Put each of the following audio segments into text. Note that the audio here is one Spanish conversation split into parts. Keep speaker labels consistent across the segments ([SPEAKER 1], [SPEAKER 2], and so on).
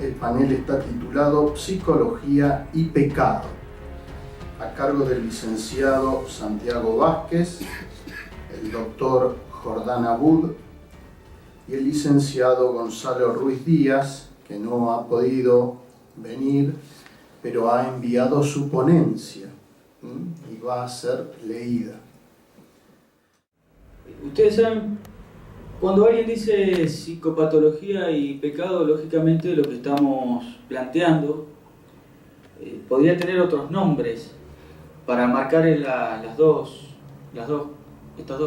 [SPEAKER 1] El panel está titulado Psicología y Pecado, a cargo del licenciado Santiago Vázquez, el doctor Jordán Abud y el licenciado Gonzalo Ruiz Díaz, que no ha podido venir, pero ha enviado su ponencia y va a ser leída.
[SPEAKER 2] Ustedes saben, cuando alguien dice psicopatología y pecado, lógicamente lo que estamos planteando podría tener otros nombres para marcar estas dos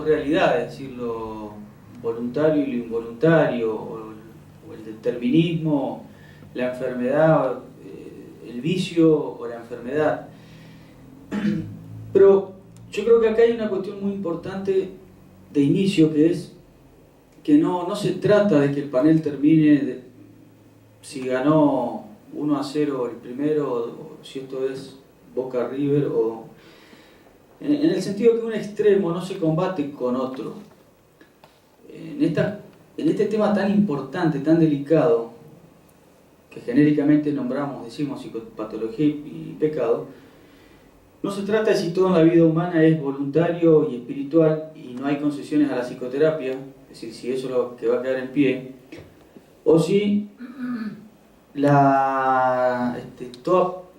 [SPEAKER 2] realidades, es decir, lo voluntario y lo involuntario, o el determinismo, la enfermedad, el vicio o la enfermedad. Pero yo creo que acá hay una cuestión muy importante de inicio, que es que no se trata de que el panel termine si ganó 1-0 el primero, o si esto es Boca River, o en el sentido que un extremo no se combate con otro. En este tema tan importante, tan delicado, que genéricamente decimos psicopatología y pecado, no se trata de si todo en la vida humana es voluntario y espiritual y no hay concesiones a la psicoterapia, es decir, si eso es lo que va a quedar en pie, o si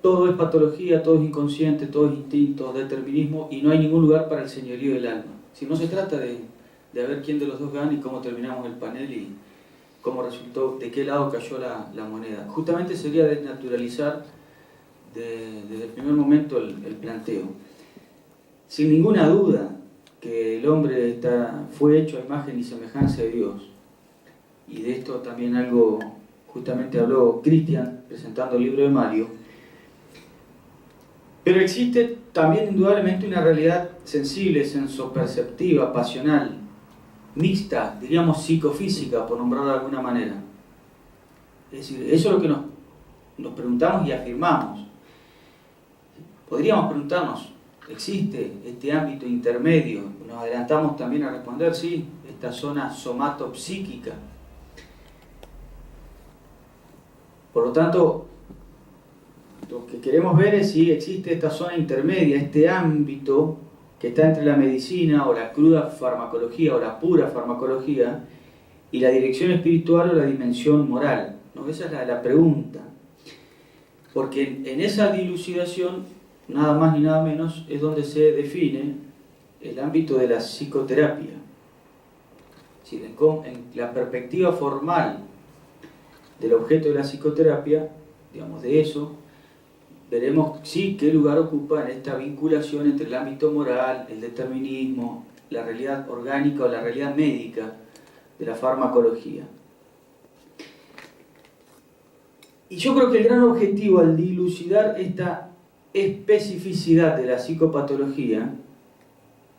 [SPEAKER 2] todo es patología, todo es inconsciente, todo es instinto, determinismo, y no hay ningún lugar para el señorío del alma. Si no se trata de ver quién de los dos gana y cómo terminamos el panel y cómo resultó, de qué lado cayó la moneda. Justamente sería desnaturalizar desde el primer momento el planteo. Sin ninguna duda que el hombre fue hecho a imagen y semejanza de Dios. Y de esto también algo justamente habló Cristian presentando el libro de Mario. Pero existe también indudablemente una realidad sensible, sensoperceptiva, pasional, mixta, diríamos psicofísica, por nombrarlo de alguna manera. Es decir, eso es lo que nos preguntamos y afirmamos. Podríamos preguntarnos, ¿existe este ámbito intermedio? Nos adelantamos también a responder, sí, esta zona somatopsíquica. Por lo tanto, lo que queremos ver es si existe esta zona intermedia, este ámbito que está entre la medicina o la cruda farmacología o la pura farmacología y la dirección espiritual o la dimensión moral, ¿no? Esa es la pregunta. Porque en esa dilucidación, nada más ni nada menos, es donde se define el ámbito de la psicoterapia. Es decir, en la perspectiva formal del objeto de la psicoterapia, digamos, de eso, veremos sí qué lugar ocupa en esta vinculación entre el ámbito moral, el determinismo, la realidad orgánica o la realidad médica de la farmacología. Y yo creo que el gran objetivo al dilucidar esta especificidad de la psicopatología,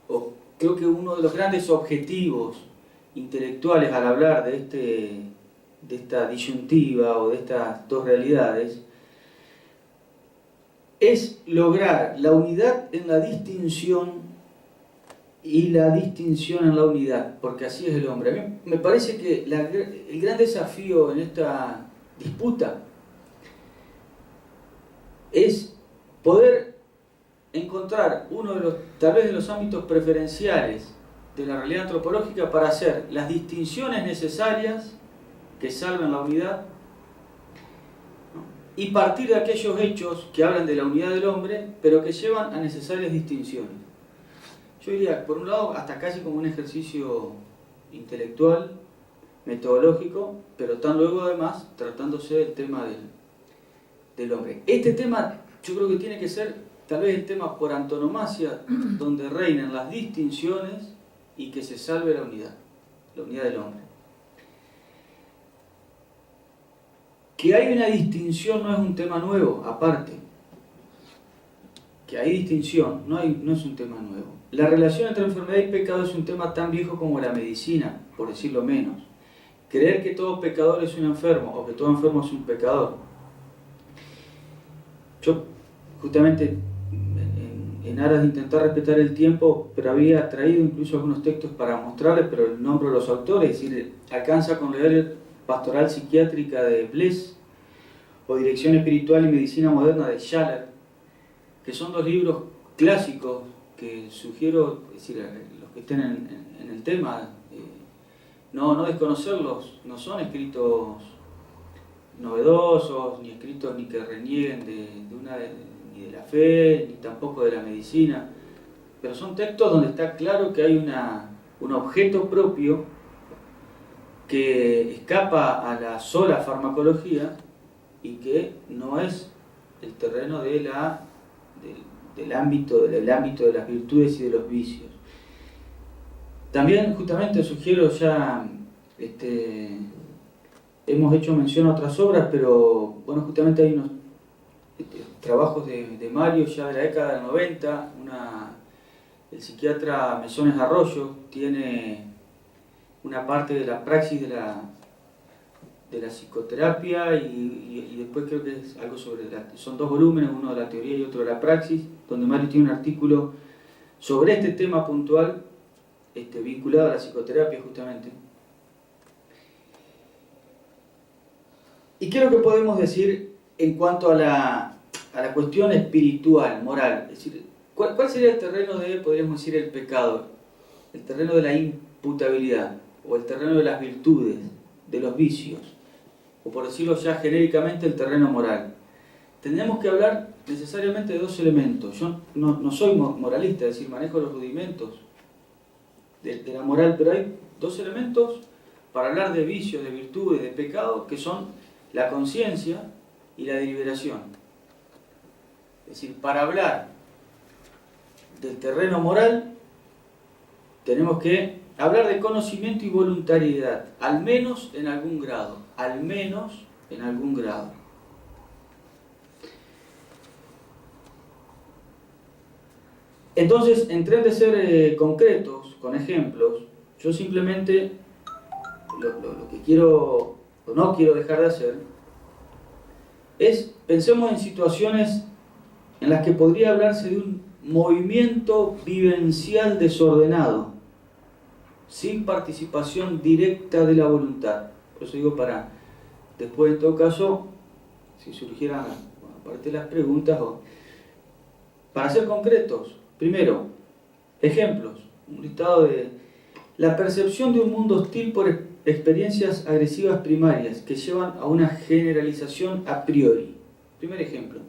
[SPEAKER 2] o creo que uno de los grandes objetivos intelectuales al hablar de esta disyuntiva o de estas dos realidades, es lograr la unidad en la distinción y la distinción en la unidad, porque así es el hombre. A mí me parece que el gran desafío en esta disputa es poder encontrar uno tal vez de los ámbitos preferenciales de la realidad antropológica para hacer las distinciones necesarias que salven la unidad, y partir de aquellos hechos que hablan de la unidad del hombre, pero que llevan a necesarias distinciones. Yo diría, por un lado, hasta casi como un ejercicio intelectual, metodológico, pero tan luego además tratándose del tema del hombre. Este tema yo creo que tiene que ser tal vez el tema por antonomasia, donde reinan las distinciones y que se salve la unidad del hombre. Que hay una distinción no es un tema nuevo, aparte. Que hay distinción, no es un tema nuevo. La relación entre enfermedad y pecado es un tema tan viejo como la medicina, por decirlo menos. Creer que todo pecador es un enfermo, o que todo enfermo es un pecador. Yo, justamente, en aras de intentar respetar el tiempo, pero había traído incluso algunos textos para mostrarles, pero el nombre de los autores, es decir, alcanza con leer Pastoral Psiquiátrica de Blés, o Dirección Espiritual y Medicina Moderna de Schaller, que son dos libros clásicos que sugiero, es decir, a los que estén en el tema, no desconocerlos. No son escritos novedosos, ni escritos ni que renieguen ni de la fe, ni tampoco de la medicina, pero son textos donde está claro que hay un objeto propio que escapa a la sola farmacología y que no es el terreno del ámbito de las virtudes y de los vicios. También justamente sugiero ya, hemos hecho mención a otras obras, pero bueno, justamente hay unos trabajos de Mario ya de la década del 90, el psiquiatra Mesones Arroyo tiene una parte de la praxis de la psicoterapia y después creo que es algo sobre, son dos volúmenes, uno de la teoría y otro de la praxis, donde Mario tiene un artículo sobre este tema puntual, vinculado a la psicoterapia justamente. ¿Y qué es lo que podemos decir en cuanto a la cuestión espiritual, moral? Es decir, ¿cuál sería el terreno podríamos decir, el pecado? El terreno de la imputabilidad, o el terreno de las virtudes, de los vicios, o por decirlo ya genéricamente, el terreno moral. Tendríamos que hablar necesariamente de dos elementos. Yo no soy moralista, es decir, manejo los rudimentos de la moral, pero hay dos elementos para hablar de vicios, de virtudes, de pecado, que son la conciencia y la deliberación. Es decir, para hablar del terreno moral, tenemos que hablar de conocimiento y voluntariedad, al menos en algún grado, al menos en algún grado. Entonces, en tren de ser concretos, con ejemplos, yo simplemente lo que quiero o no quiero dejar de hacer es, pensemos en situaciones en las que podría hablarse de un movimiento vivencial desordenado, sin participación directa de la voluntad. Por eso digo, para después, en todo caso, si surgieran aparte las preguntas, para ser concretos, primero, ejemplos, un listado de la percepción de un mundo hostil por experiencias agresivas primarias que llevan a una generalización a priori. Primer ejemplo.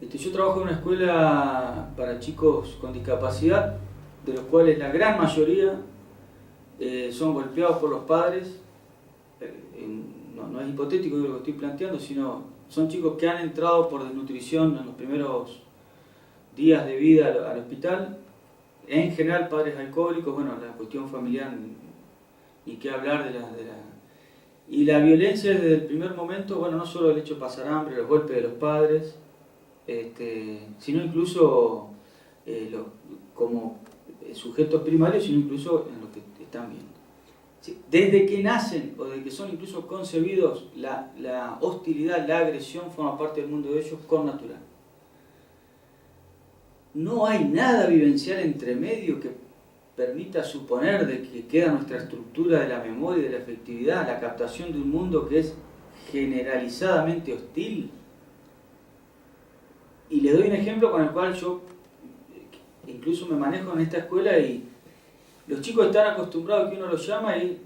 [SPEAKER 2] Yo trabajo en una escuela para chicos con discapacidad, de los cuales la gran mayoría son golpeados por los padres. No es hipotético lo que estoy planteando, sino son chicos que han entrado por desnutrición en los primeros días de vida al hospital. En general padres alcohólicos, bueno, la cuestión familiar, ni qué hablar y la violencia desde el primer momento, bueno, no solo el hecho de pasar hambre, los golpes de los padres, sino incluso como sujetos primarios, sino incluso en lo que están viendo. ¿Sí? Desde que nacen o desde que son incluso concebidos, la hostilidad, la agresión forma parte del mundo de ellos con natural. No hay nada vivencial entre medio que permita suponer de que queda nuestra estructura de la memoria y de la afectividad, la captación de un mundo que es generalizadamente hostil. Y le doy un ejemplo con el cual yo incluso me manejo en esta escuela y los chicos están acostumbrados a que uno los llama y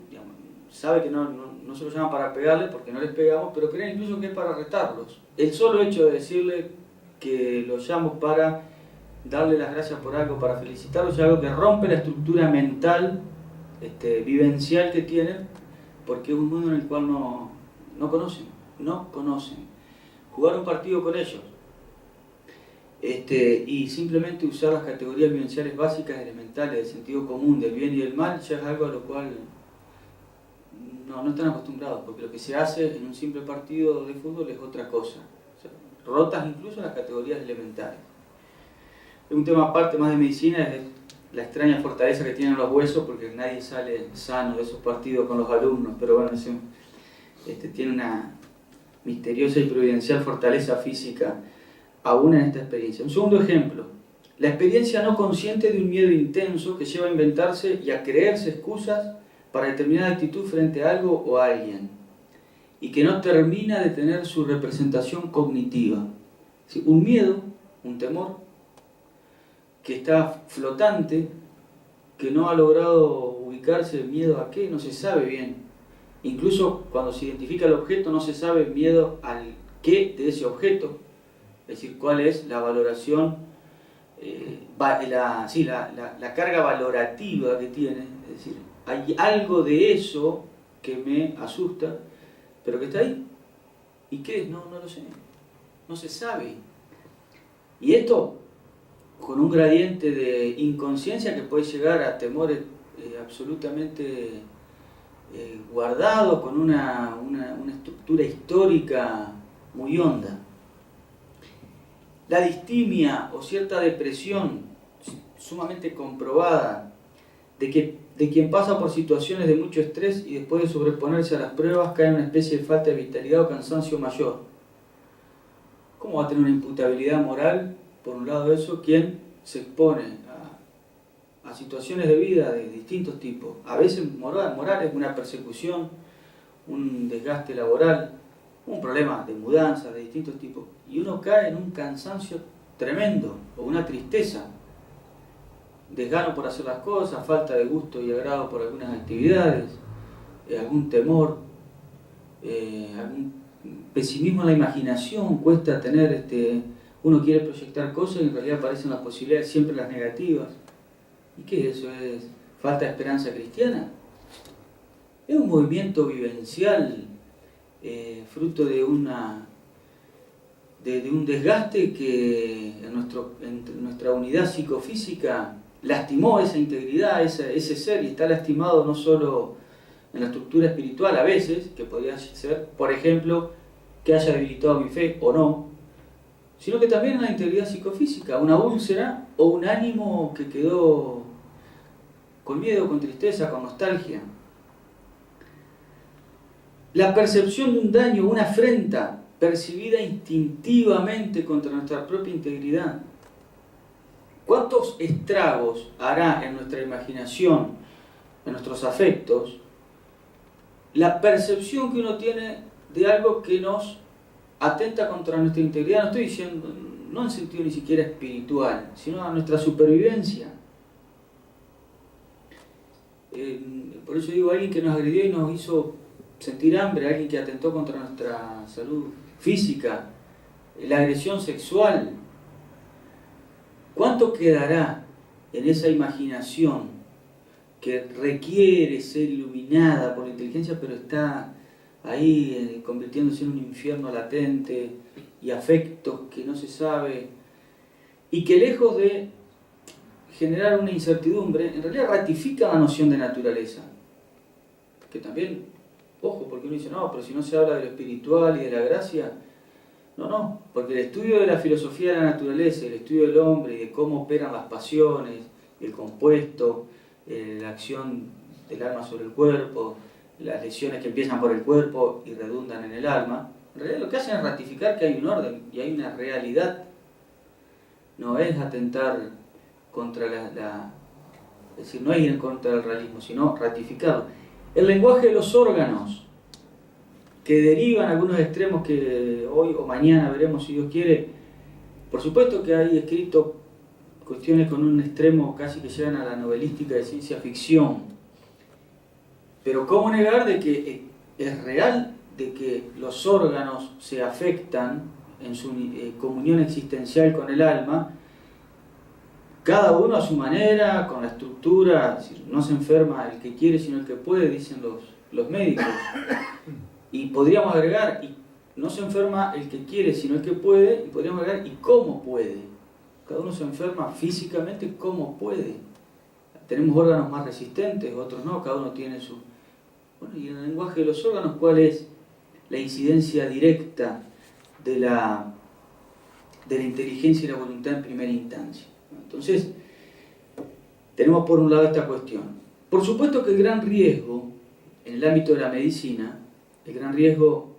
[SPEAKER 2] sabe que no se los llama para pegarles porque no les pegamos, pero creen incluso que es para retarlos. El solo hecho de decirle que los llamo para darle las gracias por algo, para felicitarlos, es algo que rompe la estructura mental, vivencial que tienen, porque es un mundo en el cual no conocen. Jugar un partido con ellos y simplemente usar las categorías vivenciales básicas, elementales, del sentido común, del bien y del mal, ya es algo a lo cual no están acostumbrados, porque lo que se hace en un simple partido de fútbol es otra cosa. O sea, rotas incluso las categorías elementales. Un tema aparte más de medicina es la extraña fortaleza que tienen los huesos, porque nadie sale sano de esos partidos con los alumnos, pero bueno, tiene una misteriosa y providencial fortaleza física aún en esta experiencia. Un segundo ejemplo, la experiencia no consciente de un miedo intenso que lleva a inventarse y a creerse excusas para determinada actitud frente a algo o a alguien. y que no termina de tener su representación cognitiva. ¿Sí? Un miedo, un temor, que está flotante, que no ha logrado ubicarse. ¿Miedo a qué? No se sabe bien. Incluso cuando se identifica el objeto no se sabe miedo al qué de ese objeto, es decir, cuál es la valoración, la carga valorativa que tiene. Es decir, hay algo de eso que me asusta, pero que está ahí. ¿Y qué es? No lo sé. No se sabe. Y esto con un gradiente de inconsciencia que puede llegar a temores absolutamente guardados, con una estructura histórica muy honda. La distimia o cierta depresión sumamente comprobada de quien pasa por situaciones de mucho estrés y después de sobreponerse a las pruebas cae en una especie de falta de vitalidad o cansancio mayor. ¿Cómo va a tener una imputabilidad moral, por un lado eso, quien se expone a situaciones de vida de distintos tipos? A veces moral es una persecución, un desgaste laboral, un problema de mudanza de distintos tipos, y uno cae en un cansancio tremendo, o una tristeza, desgano por hacer las cosas, falta de gusto y agrado por algunas actividades, algún temor, algún pesimismo en la imaginación, cuesta tener, uno quiere proyectar cosas y en realidad aparecen las posibilidades, siempre las negativas. ¿Y qué es eso? ¿Es falta de esperanza cristiana? Es un movimiento vivencial, fruto de un desgaste que en nuestra unidad psicofísica lastimó esa integridad, ese ser, y está lastimado no solo en la estructura espiritual a veces, que podría ser, por ejemplo, que haya debilitado mi fe o no, sino que también en la integridad psicofísica, una úlcera o un ánimo que quedó con miedo, con tristeza, con nostalgia. La percepción de un daño, una afrenta percibida instintivamente contra nuestra propia integridad. ¿Cuántos estragos hará en nuestra imaginación, en nuestros afectos, la percepción que uno tiene de algo que nos atenta contra nuestra integridad? No estoy diciendo, no en sentido ni siquiera espiritual, sino a nuestra supervivencia. Por eso digo, alguien que nos agredió y nos hizo sentir hambre, alguien que atentó contra nuestra salud física, la agresión sexual. ¿Cuánto quedará en esa imaginación que requiere ser iluminada por la inteligencia, pero está ahí convirtiéndose en un infierno latente, y afectos que no se sabe, y que lejos de generar una incertidumbre, en realidad ratifica la noción de naturaleza? Que también, ojo, porque uno dice, no, pero si no se habla de lo espiritual y de la gracia. No, porque el estudio de la filosofía de la naturaleza, el estudio del hombre y de cómo operan las pasiones, el compuesto, la acción del alma sobre el cuerpo, las lesiones que empiezan por el cuerpo y redundan en el alma, en realidad lo que hacen es ratificar que hay un orden y hay una realidad. No es atentar contra es decir, no es ir en contra del realismo, sino ratificarlo. El lenguaje de los órganos, que derivan algunos extremos que hoy o mañana veremos si Dios quiere. Por supuesto que hay escrito cuestiones con un extremo casi que llegan a la novelística de ciencia ficción, pero ¿cómo negar de que es real de que los órganos se afectan en su comunión existencial con el alma, cada uno a su manera, con la estructura? No se enferma el que quiere sino el que puede, dicen los médicos. Y podríamos agregar, y no se enferma el que quiere, sino el que puede, y podríamos agregar, ¿y cómo puede? Cada uno se enferma físicamente, ¿cómo puede? Tenemos órganos más resistentes, otros no, cada uno tiene su... Bueno, y en el lenguaje de los órganos, ¿cuál es la incidencia directa de la inteligencia y la voluntad en primera instancia? Entonces, tenemos por un lado esta cuestión. Por supuesto que el gran riesgo en el ámbito de la medicina, el gran riesgo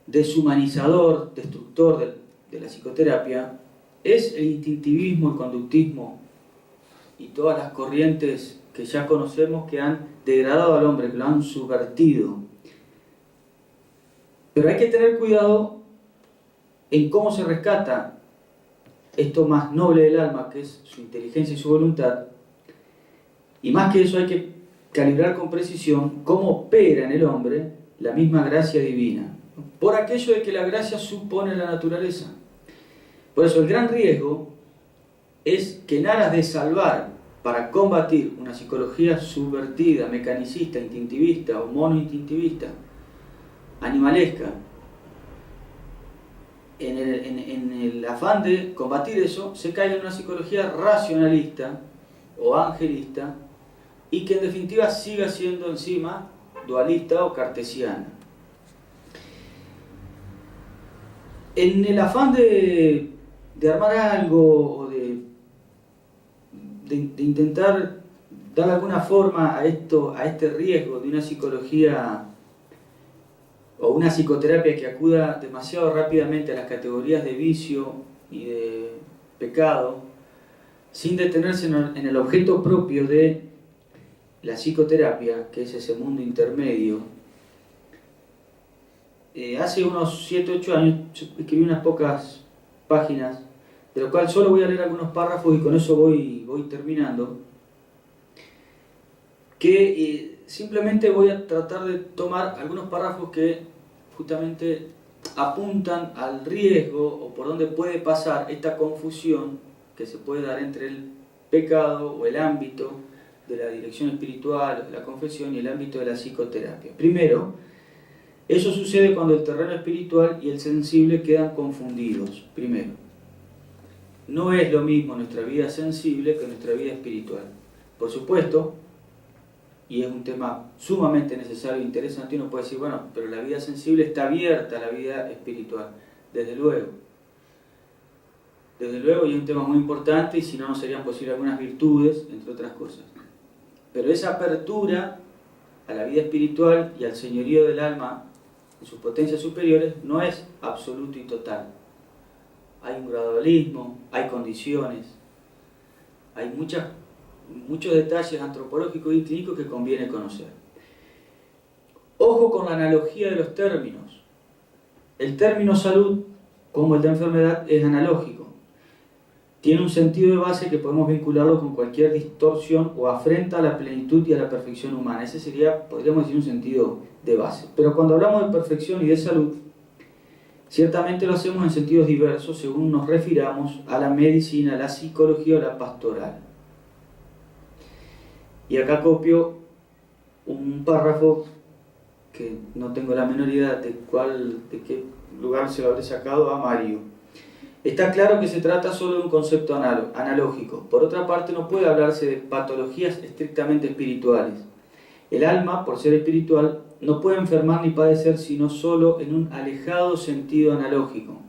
[SPEAKER 2] deshumanizador, destructor de la psicoterapia, es el instintivismo, el conductismo y todas las corrientes que ya conocemos que han degradado al hombre, que lo han subvertido. Pero hay que tener cuidado en cómo se rescata esto más noble del alma, que es su inteligencia y su voluntad. Y más que eso hay que calibrar con precisión cómo opera en el hombre la misma gracia divina, por aquello de que la gracia supone la naturaleza. Por eso el gran riesgo es que en aras de salvar, para combatir una psicología subvertida, mecanicista, instintivista o monoinstintivista, animalesca, en el afán de combatir eso, se caiga en una psicología racionalista o angelista, y que en definitiva siga siendo encima dualista o cartesiana. En el afán de armar algo o de intentar dar alguna forma a este riesgo de una psicología o una psicoterapia que acuda demasiado rápidamente a las categorías de vicio y de pecado, sin detenerse en el objeto propio de la psicoterapia, que es ese mundo intermedio. Hace unos 7-8 años escribí unas pocas páginas, de lo cual solo voy a leer algunos párrafos y con eso voy terminando, que simplemente voy a tratar de tomar algunos párrafos que justamente apuntan al riesgo o por dónde puede pasar esta confusión que se puede dar entre el pecado o el ámbito de la dirección espiritual, de la confesión y el ámbito de la psicoterapia. Primero, eso sucede cuando el terreno espiritual y el sensible quedan confundidos. Primero, no es lo mismo nuestra vida sensible que nuestra vida espiritual. Por supuesto, y es un tema sumamente necesario e interesante, uno puede decir, bueno, pero la vida sensible está abierta a la vida espiritual. Desde luego. Desde luego, y es un tema muy importante, y si no, no serían posibles algunas virtudes, entre otras cosas. Pero esa apertura a la vida espiritual y al señorío del alma en sus potencias superiores no es absoluto y total. Hay un gradualismo, hay condiciones, hay muchos detalles antropológicos y clínicos que conviene conocer. Ojo con la analogía de los términos. El término salud, como el de enfermedad, es analógico. Tiene un sentido de base que podemos vincularlo con cualquier distorsión o afrenta a la plenitud y a la perfección humana. Ese sería, podríamos decir, un sentido de base. Pero cuando hablamos de perfección y de salud, ciertamente lo hacemos en sentidos diversos según nos refiramos a la medicina, a la psicología o la pastoral. Y acá copio un párrafo que no tengo la menor idea de qué lugar se lo habré sacado a Mario. Está claro que se trata solo de un concepto analógico. Por otra parte, no puede hablarse de patologías estrictamente espirituales. El alma, por ser espiritual, no puede enfermar ni padecer sino solo en un alejado sentido analógico.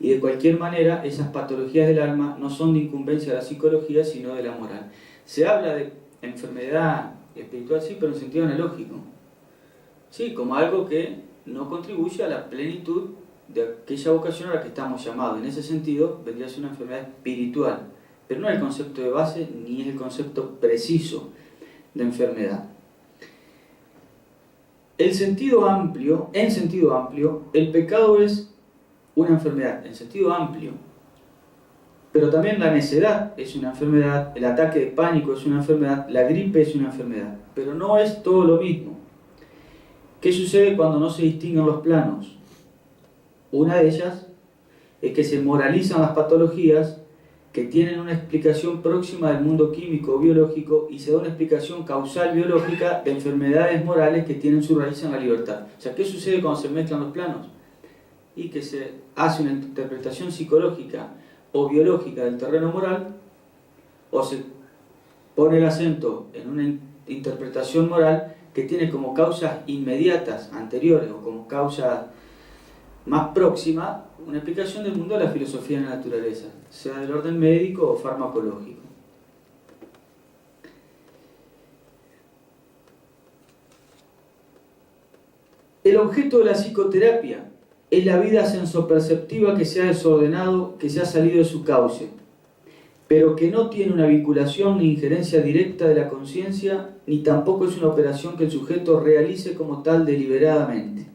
[SPEAKER 2] Y de cualquier manera, esas patologías del alma no son de incumbencia de la psicología, sino de la moral. Se habla de enfermedad espiritual, sí, pero en sentido analógico. Sí, como algo que no contribuye a la plenitud de aquella vocación a la que estamos llamados. En ese sentido, vendría a ser una enfermedad espiritual, pero no es el concepto de base ni es el concepto preciso de enfermedad. En sentido amplio, el pecado es una enfermedad, en sentido amplio. Pero también la necedad es una enfermedad, el ataque de pánico es una enfermedad, la gripe es una enfermedad, pero no es todo lo mismo. ¿Qué sucede cuando no se distinguen los planos? Una de ellas es que se moralizan las patologías que tienen una explicación próxima del mundo químico o biológico y se da una explicación causal biológica de enfermedades morales que tienen su raíz en la libertad. O sea, ¿qué sucede cuando se mezclan los planos? Y que se hace una interpretación psicológica o biológica del terreno moral, o se pone el acento en una interpretación moral que tiene como causas inmediatas, anteriores, o como causa más próxima, una explicación del mundo de la filosofía de la naturaleza, sea del orden médico o farmacológico. El objeto de la psicoterapia es la vida sensoperceptiva que se ha desordenado, que se ha salido de su cauce, pero que no tiene una vinculación ni injerencia directa de la conciencia, ni tampoco es una operación que el sujeto realice como tal deliberadamente.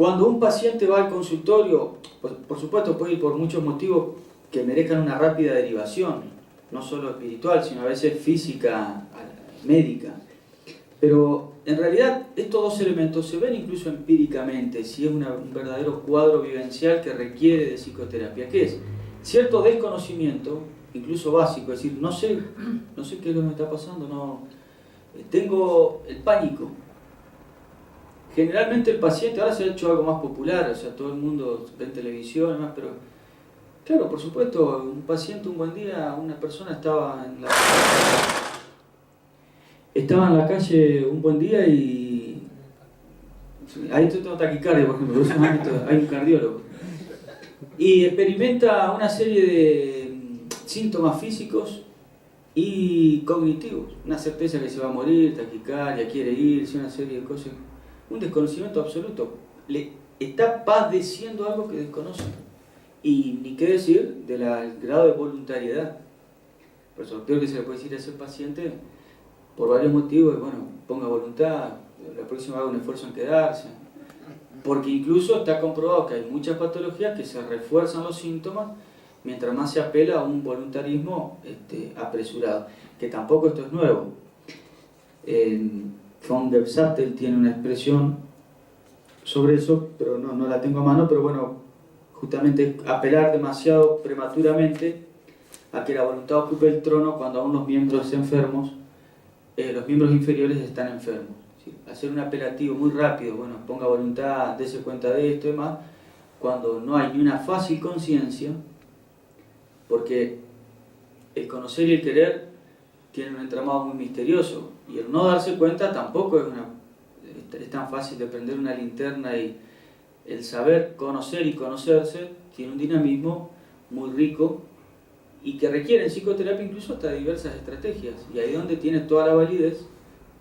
[SPEAKER 2] Cuando un paciente va al consultorio, por supuesto puede ir por muchos motivos que merezcan una rápida derivación, no solo espiritual, sino a veces física, médica. Pero en realidad estos dos elementos se ven incluso empíricamente, si es un verdadero cuadro vivencial que requiere de psicoterapia, que es cierto desconocimiento, incluso básico, es decir, no sé qué es lo que me está pasando, no, tengo el pánico. Generalmente el paciente, ahora se ha hecho algo más popular, o sea, todo el mundo ve en televisión y demás, pero claro, por supuesto, un paciente un buen día, una persona estaba en la calle un buen día y ahí tengo taquicardia, por ejemplo, hay un cardiólogo y experimenta una serie de síntomas físicos y cognitivos, una certeza que se va a morir, taquicardia, quiere irse, una serie de cosas, un desconocimiento absoluto, le está padeciendo algo que desconoce. Y ni qué decir del grado de voluntariedad. Por eso lo peor que se le puede decir a ese paciente, por varios motivos, es, bueno, ponga voluntad, la próxima haga un esfuerzo en quedarse. Porque incluso está comprobado que hay muchas patologías que se refuerzan los síntomas mientras más se apela a un voluntarismo apresurado. Que tampoco esto es nuevo. Von Gebsattel tiene una expresión sobre eso, pero no la tengo a mano, pero bueno, justamente apelar demasiado prematuramente a que la voluntad ocupe el trono cuando aún los miembros enfermos, los miembros inferiores están enfermos. ¿Sí? Hacer un apelativo muy rápido, bueno, ponga voluntad, dése cuenta de esto y demás, cuando no hay ni una fácil conciencia, porque el conocer y el querer tienen un entramado muy misterioso, y el no darse cuenta tampoco es tan fácil de prender una linterna, y el saber conocer y conocerse tiene un dinamismo muy rico y que requiere en psicoterapia incluso hasta diversas estrategias, y ahí es donde tiene toda la validez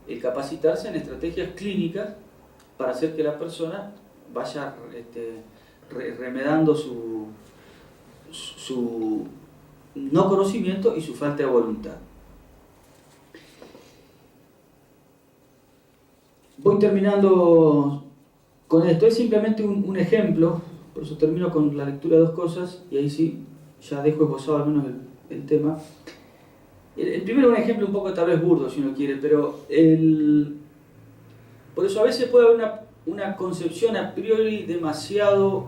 [SPEAKER 2] el capacitarse en estrategias clínicas para hacer que la persona vaya remedando su no conocimiento y su falta de voluntad. Voy terminando con esto, es simplemente un ejemplo, por eso termino con la lectura de dos cosas, y ahí sí, ya dejo esbozado al menos el tema. El primero es un ejemplo un poco tal vez burdo, si uno quiere, pero por eso a veces puede haber una concepción a priori demasiado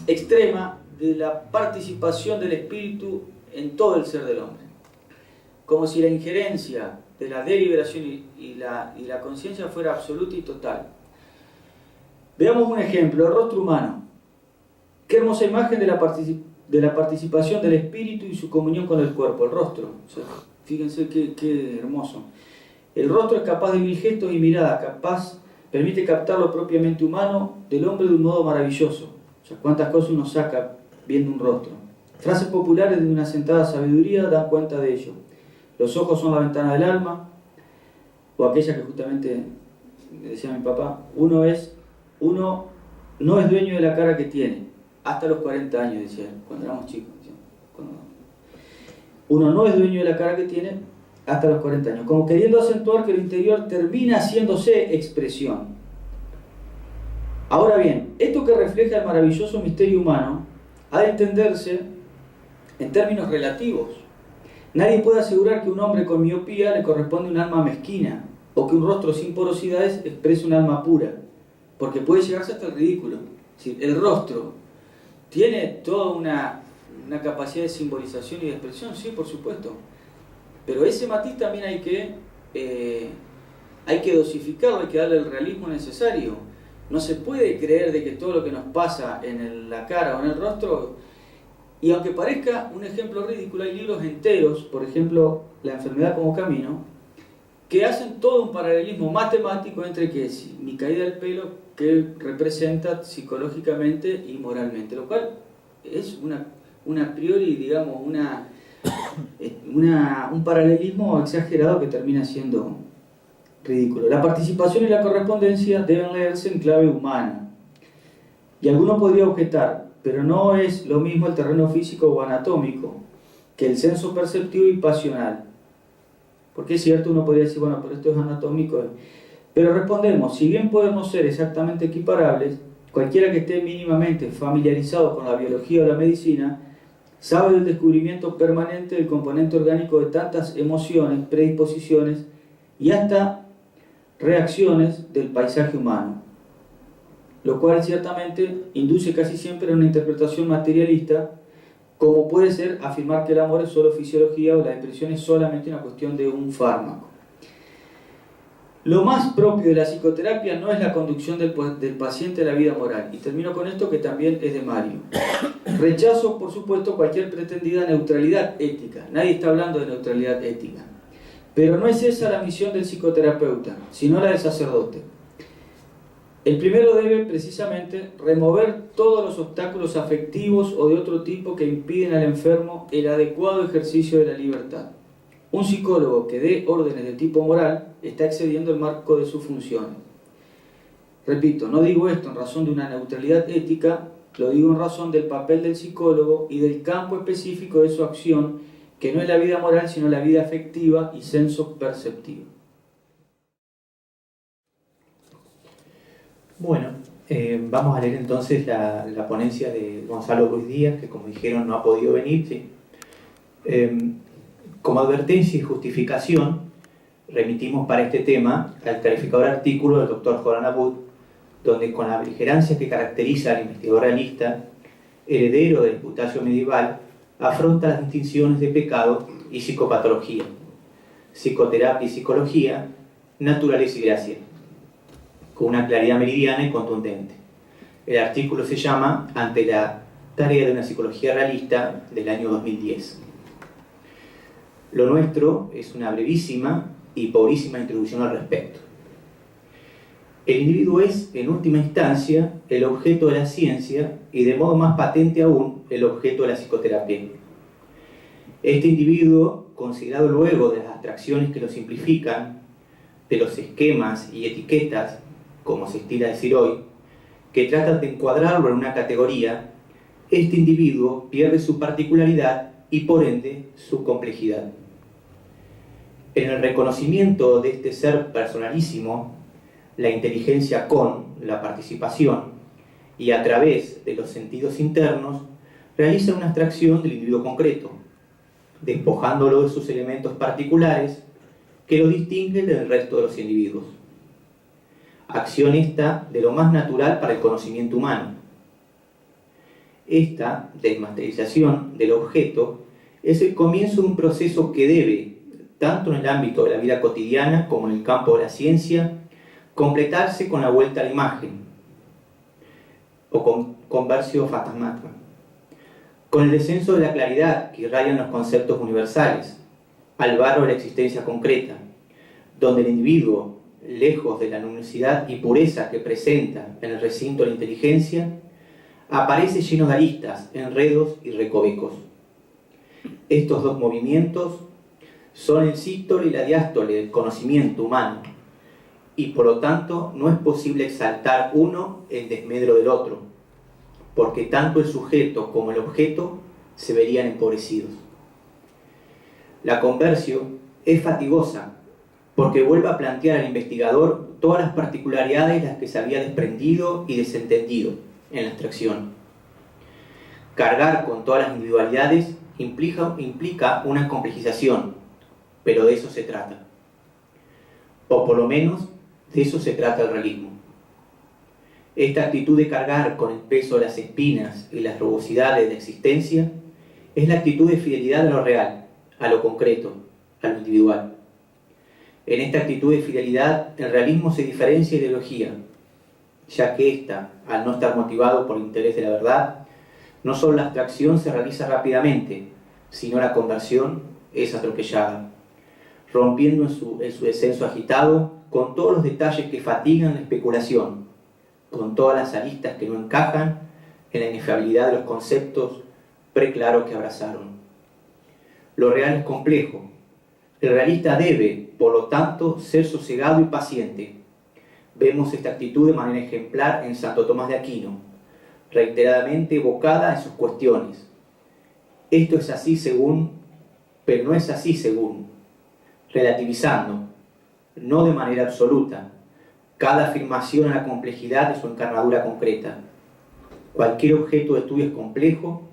[SPEAKER 2] extrema de la participación del espíritu en todo el ser del hombre. Como si la injerencia de la deliberación y la conciencia fuera absoluta y total. Veamos un ejemplo, el rostro humano. Qué hermosa imagen de la participación del espíritu y su comunión con el cuerpo, el rostro. O sea, fíjense qué hermoso. El rostro es capaz de mil gestos y miradas, permite captar lo propiamente humano del hombre de un modo maravilloso. O sea, cuántas cosas uno saca viendo un rostro. Frases populares de una sentada sabiduría dan cuenta de ello. Los ojos son la ventana del alma, o aquella que justamente me decía mi papá, uno no es dueño de la cara que tiene, hasta los 40 años, decía él, cuando éramos chicos. Uno no es dueño de la cara que tiene hasta los 40 años, como queriendo acentuar que lo interior termina haciéndose expresión. Ahora bien, esto que refleja el maravilloso misterio humano ha de entenderse en términos relativos. Nadie puede asegurar que un hombre con miopía le corresponde un alma mezquina, o que un rostro sin porosidades exprese un alma pura, porque puede llegarse hasta el ridículo. Es decir, el rostro tiene toda una capacidad de simbolización y de expresión, sí, por supuesto, pero ese matiz también hay que dosificarlo, hay que darle el realismo necesario. No se puede creer de que todo lo que nos pasa en la cara o en el rostro, y aunque parezca un ejemplo ridículo, hay libros enteros, por ejemplo, La enfermedad como camino, que hacen todo un paralelismo matemático entre que mi caída del pelo que representa psicológicamente y moralmente, lo cual es una a priori, digamos, un paralelismo exagerado que termina siendo ridículo. La participación y la correspondencia deben leerse en clave humana. Y alguno podría objetar, pero no es lo mismo el terreno físico o anatómico que el senso perceptivo y pasional. Porque es cierto, uno podría decir, bueno, pero esto es anatómico. Pero respondemos, si bien pueden no ser exactamente equiparables, cualquiera que esté mínimamente familiarizado con la biología o la medicina sabe del descubrimiento permanente del componente orgánico de tantas emociones, predisposiciones y hasta reacciones del paisaje humano, lo cual ciertamente induce casi siempre a una interpretación materialista, como puede ser afirmar que el amor es solo fisiología o la depresión es solamente una cuestión de un fármaco. Lo más propio de la psicoterapia no es la conducción del paciente a la vida moral, y termino con esto que también es de Mario. Rechazo, por supuesto, cualquier pretendida neutralidad ética. Nadie está hablando de neutralidad ética. Pero no es esa la misión del psicoterapeuta, sino la del sacerdote. El primero debe, precisamente, remover todos los obstáculos afectivos o de otro tipo que impiden al enfermo el adecuado ejercicio de la libertad. Un psicólogo que dé órdenes de tipo moral está excediendo el marco de sus funciones. Repito, no digo esto en razón de una neutralidad ética, lo digo en razón del papel del psicólogo y del campo específico de su acción, que no es la vida moral, sino la vida afectiva y senso-perceptiva.
[SPEAKER 3] Bueno, vamos a leer entonces la ponencia de Gonzalo Ruiz Díaz, que como dijeron no ha podido venir. ¿Sí? Como advertencia y justificación, remitimos para este tema al clarificador artículo del Dr. Jordán Abud, donde con la beligerancia que caracteriza al investigador realista, heredero del putacio medieval, afronta las distinciones de pecado y psicopatología, psicoterapia y psicología, naturaleza y gracia, con una claridad meridiana y contundente. El artículo se llama Ante la tarea de una psicología realista del año 2010. Lo nuestro es una brevísima y pobrísima introducción al respecto. El individuo es, en última instancia, el objeto de la ciencia y, de modo más patente aún, el objeto de la psicoterapia. Este individuo, considerado luego de las abstracciones que lo simplifican, de los esquemas y etiquetas, como se estila decir hoy, que tratan de encuadrarlo en una categoría, este individuo pierde su particularidad y, por ende, su complejidad. En el reconocimiento de este ser personalísimo, la inteligencia con la participación y a través de los sentidos internos, realiza una abstracción del individuo concreto, despojándolo de sus elementos particulares que lo distinguen del resto de los individuos. Acción esta de lo más natural para el conocimiento humano. Esta desmasterización del objeto es el comienzo de un proceso que debe, tanto en el ámbito de la vida cotidiana como en el campo de la ciencia, completarse con la vuelta a la imagen, o con conversio fantasmatum, con el descenso de la claridad que irradian los conceptos universales, al barro de la existencia concreta, donde el individuo, lejos de la luminosidad y pureza que presenta en el recinto de la inteligencia, aparece lleno de aristas, enredos y recovecos. Estos dos movimientos son el sístole y la diástole del conocimiento humano, y por lo tanto no es posible exaltar uno en desmedro del otro, porque tanto el sujeto como el objeto se verían empobrecidos. La conversio es fatigosa, porque vuelve a plantear al investigador todas las particularidades de las que se había desprendido y desentendido en la abstracción. Cargar con todas las individualidades implica una complejización, pero de eso se trata. O por lo menos, de eso se trata el realismo. Esta actitud de cargar con el peso de las espinas y las rugosidades de la existencia es la actitud de fidelidad a lo real, a lo concreto, a lo individual. En esta actitud de fidelidad, el realismo se diferencia de ideología, ya que ésta, al no estar motivado por el interés de la verdad, no solo la abstracción se realiza rápidamente, sino la conversión es atropellada, rompiendo en su descenso agitado con todos los detalles que fatigan la especulación, con todas las aristas que no encajan en la inefabilidad de los conceptos preclaros que abrazaron. Lo real es complejo. El realista debe, por lo tanto, ser sosegado y paciente. Vemos esta actitud de manera ejemplar en Santo Tomás de Aquino, reiteradamente evocada en sus cuestiones. Esto es así según, pero no es así según, relativizando, no de manera absoluta, cada afirmación a la complejidad de su encarnadura concreta. Cualquier objeto de estudio es complejo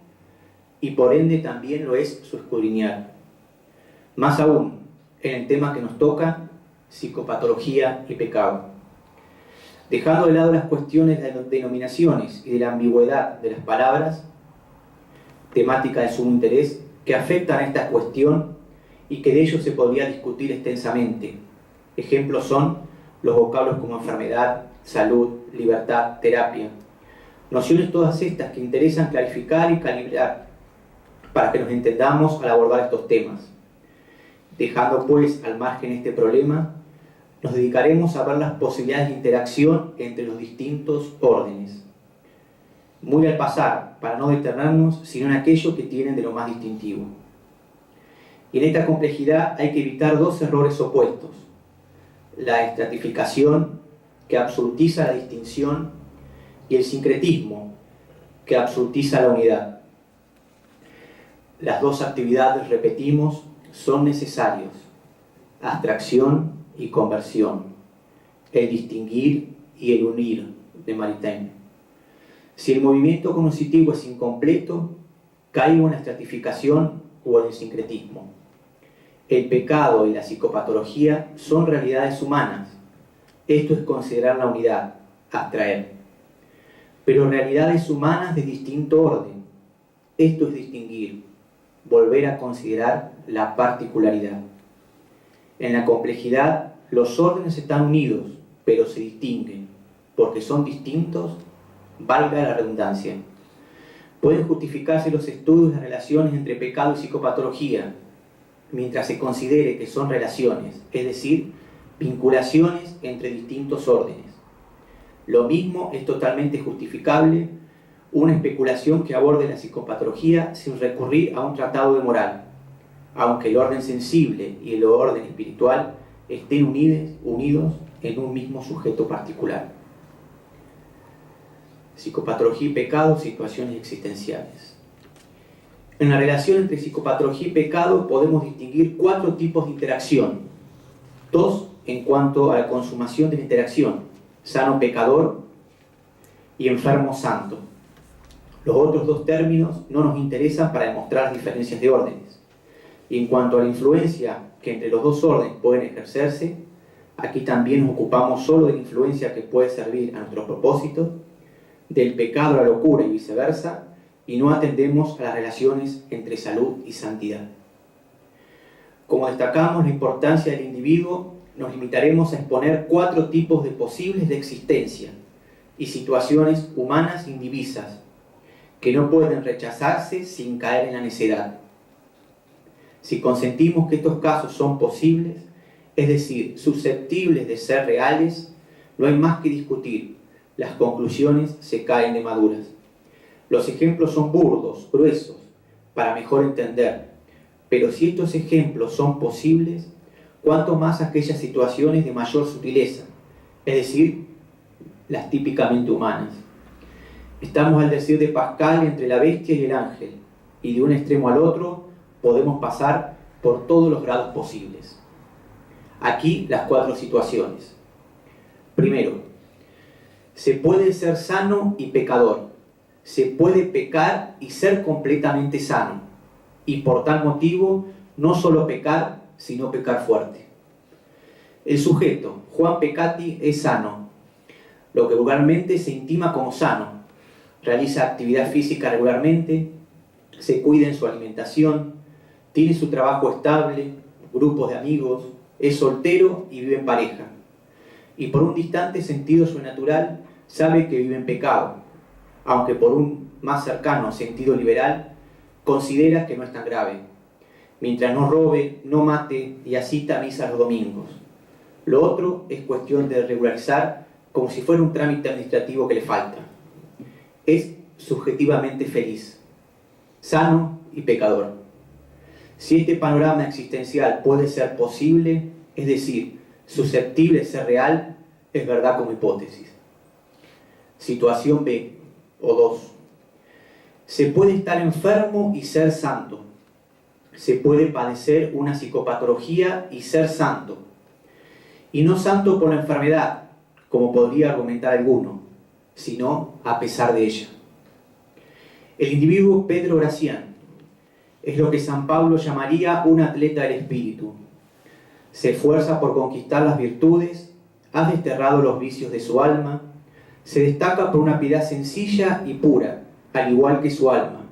[SPEAKER 3] y por ende también lo es su escudriñar. Más aún, en el tema que nos toca, psicopatología y pecado. Dejando de lado las cuestiones de las denominaciones y de la ambigüedad de las palabras, temática de sumo interés, que afectan a esta cuestión y que de ello se podría discutir extensamente. Ejemplos son los vocablos como enfermedad, salud, libertad, terapia. Nociones todas estas que interesan clarificar y calibrar para que nos entendamos al abordar estos temas. Dejando pues al margen este problema, nos dedicaremos a ver las posibilidades de interacción entre los distintos órdenes. Muy al pasar, para no detenernos, sino en aquello que tienen de lo más distintivo. Y en esta complejidad hay que evitar dos errores opuestos: la estratificación, que absolutiza la distinción, y el sincretismo, que absolutiza la unidad. Las dos actividades, repetimos, son necesarios: abstracción y conversión, el distinguir y el unir, de Maritain. Si el movimiento cognoscitivo es incompleto, caigo en la estratificación o en el sincretismo. El pecado y la psicopatología son realidades humanas. Esto es considerar la unidad, abstraer. Pero realidades humanas de distinto orden. Esto es distinguir, volver a considerar la particularidad. En la complejidad, los órdenes están unidos, pero se distinguen, porque son distintos, valga la redundancia. Pueden justificarse los estudios de relaciones entre pecado y psicopatología, mientras se considere que son relaciones, es decir, vinculaciones entre distintos órdenes. Lo mismo es totalmente justificable una especulación que aborde la psicopatología sin recurrir a un tratado de moral, aunque el orden sensible y el orden espiritual estén unidos en un mismo sujeto particular. Psicopatología y pecado, situaciones existenciales. En la relación entre psicopatología y pecado podemos distinguir 4 tipos de interacción. 2 en cuanto a la consumación de la interacción: sano pecador y enfermo santo. Los otros 2 términos no nos interesan para demostrar diferencias de órdenes. Y en cuanto a la influencia que entre los 2 órdenes pueden ejercerse, aquí también nos ocupamos solo de la influencia que puede servir a nuestros propósitos, del pecado a la locura y viceversa, y no atendemos a las relaciones entre salud y santidad. Como destacamos la importancia del individuo, nos limitaremos a exponer 4 tipos de posibles de existencia y situaciones humanas indivisas que no pueden rechazarse sin caer en la necedad. Si consentimos que estos casos son posibles, es decir, susceptibles de ser reales, no hay más que discutir. Las conclusiones se caen de maduras. Los ejemplos son burdos, gruesos, para mejor entender. Pero si estos ejemplos son posibles, cuanto más aquellas situaciones de mayor sutileza, es decir, las típicamente humanas. Estamos al decir de Pascal entre la bestia y el ángel, y de un extremo al otro podemos pasar por todos los grados posibles. Aquí las 4 situaciones. Primero, se puede ser sano y pecador. Se puede pecar y ser completamente sano. Y por tal motivo, no solo pecar, sino pecar fuerte. El sujeto, Juan Peccati, es sano, lo que vulgarmente se intima como sano. Realiza actividad física regularmente, se cuida en su alimentación, tiene su trabajo estable, grupos de amigos, es soltero y vive en pareja. Y por un distante sentido sobrenatural sabe que vive en pecado, aunque por un más cercano sentido liberal considera que no es tan grave, mientras no robe, no mate y asista a misa los domingos. Lo otro es cuestión de regularizar como si fuera un trámite administrativo que le falta. Es subjetivamente feliz, sano y pecador. Si este panorama existencial puede ser posible, es decir, susceptible de ser real, es verdad como hipótesis. Situación B, o 2. Se puede estar enfermo y ser santo. Se puede padecer una psicopatología y ser santo. Y no santo por la enfermedad, como podría argumentar alguno, sino a pesar de ella. El individuo Pedro Gracián es lo que San Pablo llamaría un atleta del espíritu. Se esfuerza por conquistar las virtudes, ha desterrado los vicios de su alma, se destaca por una piedad sencilla y pura, al igual que su alma.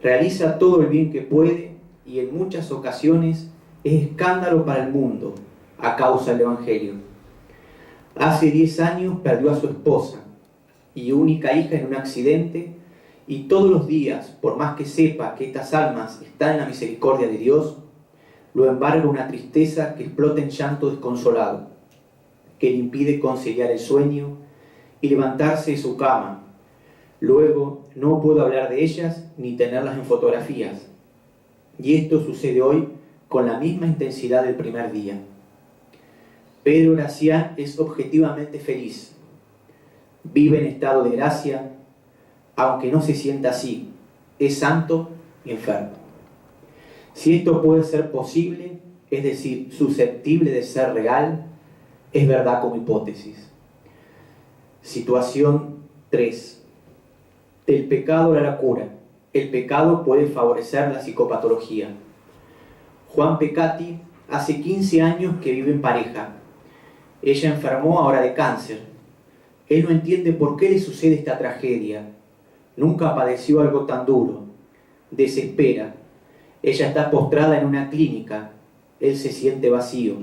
[SPEAKER 3] Realiza todo el bien que puede y en muchas ocasiones es escándalo para el mundo a causa del Evangelio. Hace 10 años perdió a su esposa y única hija en un accidente, y todos los días, por más que sepa que estas almas están en la misericordia de Dios, lo embarga una tristeza que explota en llanto desconsolado, que le impide conciliar el sueño y levantarse de su cama. Luego no puedo hablar de ellas ni tenerlas en fotografías. Y esto sucede hoy con la misma intensidad del primer día. Pedro Gracián es objetivamente feliz. Vive en estado de gracia, aunque no se sienta así. Es santo y enfermo. Si esto puede ser posible, es decir, susceptible de ser real, es verdad como hipótesis. Situación 3. Del pecado a la cura. El pecado puede favorecer la psicopatología. Juan Pecati hace 15 años que vive en pareja. Ella enfermó ahora de cáncer. Él no entiende por qué le sucede esta tragedia. Nunca padeció algo tan duro. Desespera. Ella está postrada en una clínica. Él se siente vacío.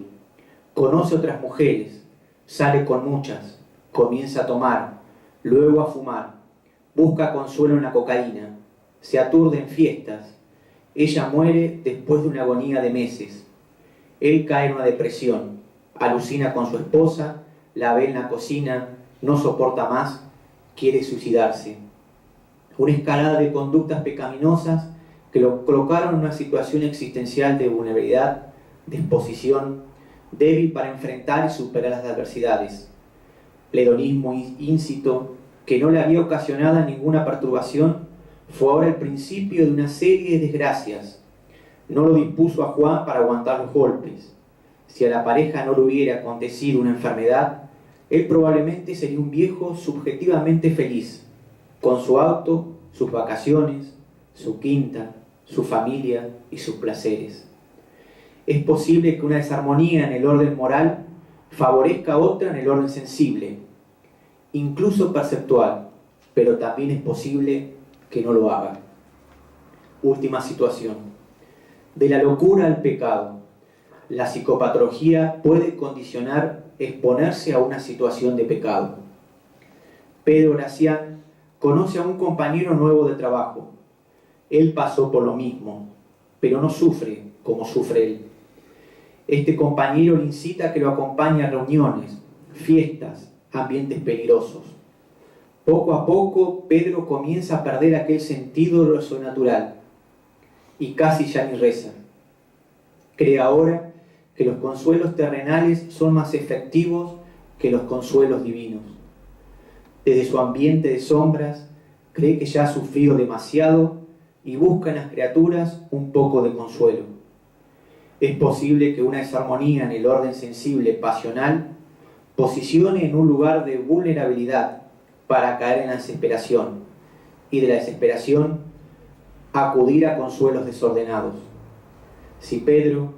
[SPEAKER 3] Conoce otras mujeres. Sale con muchas. Comienza a tomar. Luego a fumar. Busca consuelo en la cocaína. Se aturde en fiestas. Ella muere después de una agonía de meses. Él cae en una depresión. Alucina con su esposa. La ve en la cocina. No soporta más. Quiere suicidarse. Una escalada de conductas pecaminosas que lo colocaron en una situación existencial de vulnerabilidad, de exposición, débil para enfrentar y superar las adversidades. Pledonismo íncito que no le había ocasionado ninguna perturbación, fue ahora el principio de una serie de desgracias. No lo dispuso a Juan para aguantar los golpes. Si a la pareja no le hubiera acontecido una enfermedad, él probablemente sería un viejo subjetivamente feliz, con su auto, sus vacaciones, su quinta, su familia y sus placeres. Es posible que una desarmonía en el orden moral favorezca a otra en el orden sensible, incluso perceptual, pero también es posible que no lo haga. Última situación. De la locura al pecado. La psicopatología puede condicionar exponerse a una situación de pecado. Pedro Gracián conoce a un compañero nuevo de trabajo. Él pasó por lo mismo, pero no sufre como sufre él. Este compañero le incita a que lo acompañe a reuniones, fiestas, ambientes peligrosos. Poco a poco, Pedro comienza a perder aquel sentido de lo sobrenatural y casi ya ni reza. Cree ahora que los consuelos terrenales son más efectivos que los consuelos divinos. Desde su ambiente de sombras, cree que ya ha sufrido demasiado y busca en las criaturas un poco de consuelo. Es posible que una desarmonía en el orden sensible pasional posicione en un lugar de vulnerabilidad para caer en la desesperación, y de la desesperación acudir a consuelos desordenados. Si Pedro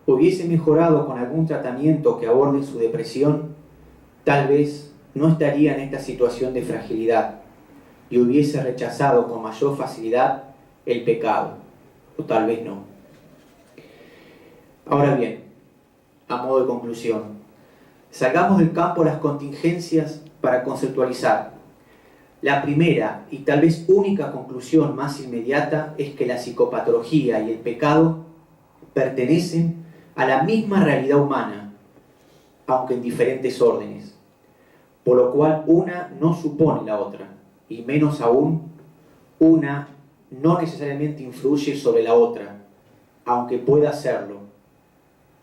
[SPEAKER 3] hubiese mejorado con algún tratamiento que aborde su depresión, tal vez no estaría en esta situación de fragilidad y hubiese rechazado con mayor facilidad el pecado, o tal vez no. Ahora bien, a modo de conclusión, salgamos del campo las contingencias para conceptualizar. La primera y tal vez única conclusión más inmediata es que la psicopatología y el pecado pertenecen a la misma realidad humana, aunque en diferentes órdenes, por lo cual una no supone la otra, y menos aún, una no necesariamente influye sobre la otra, aunque pueda hacerlo.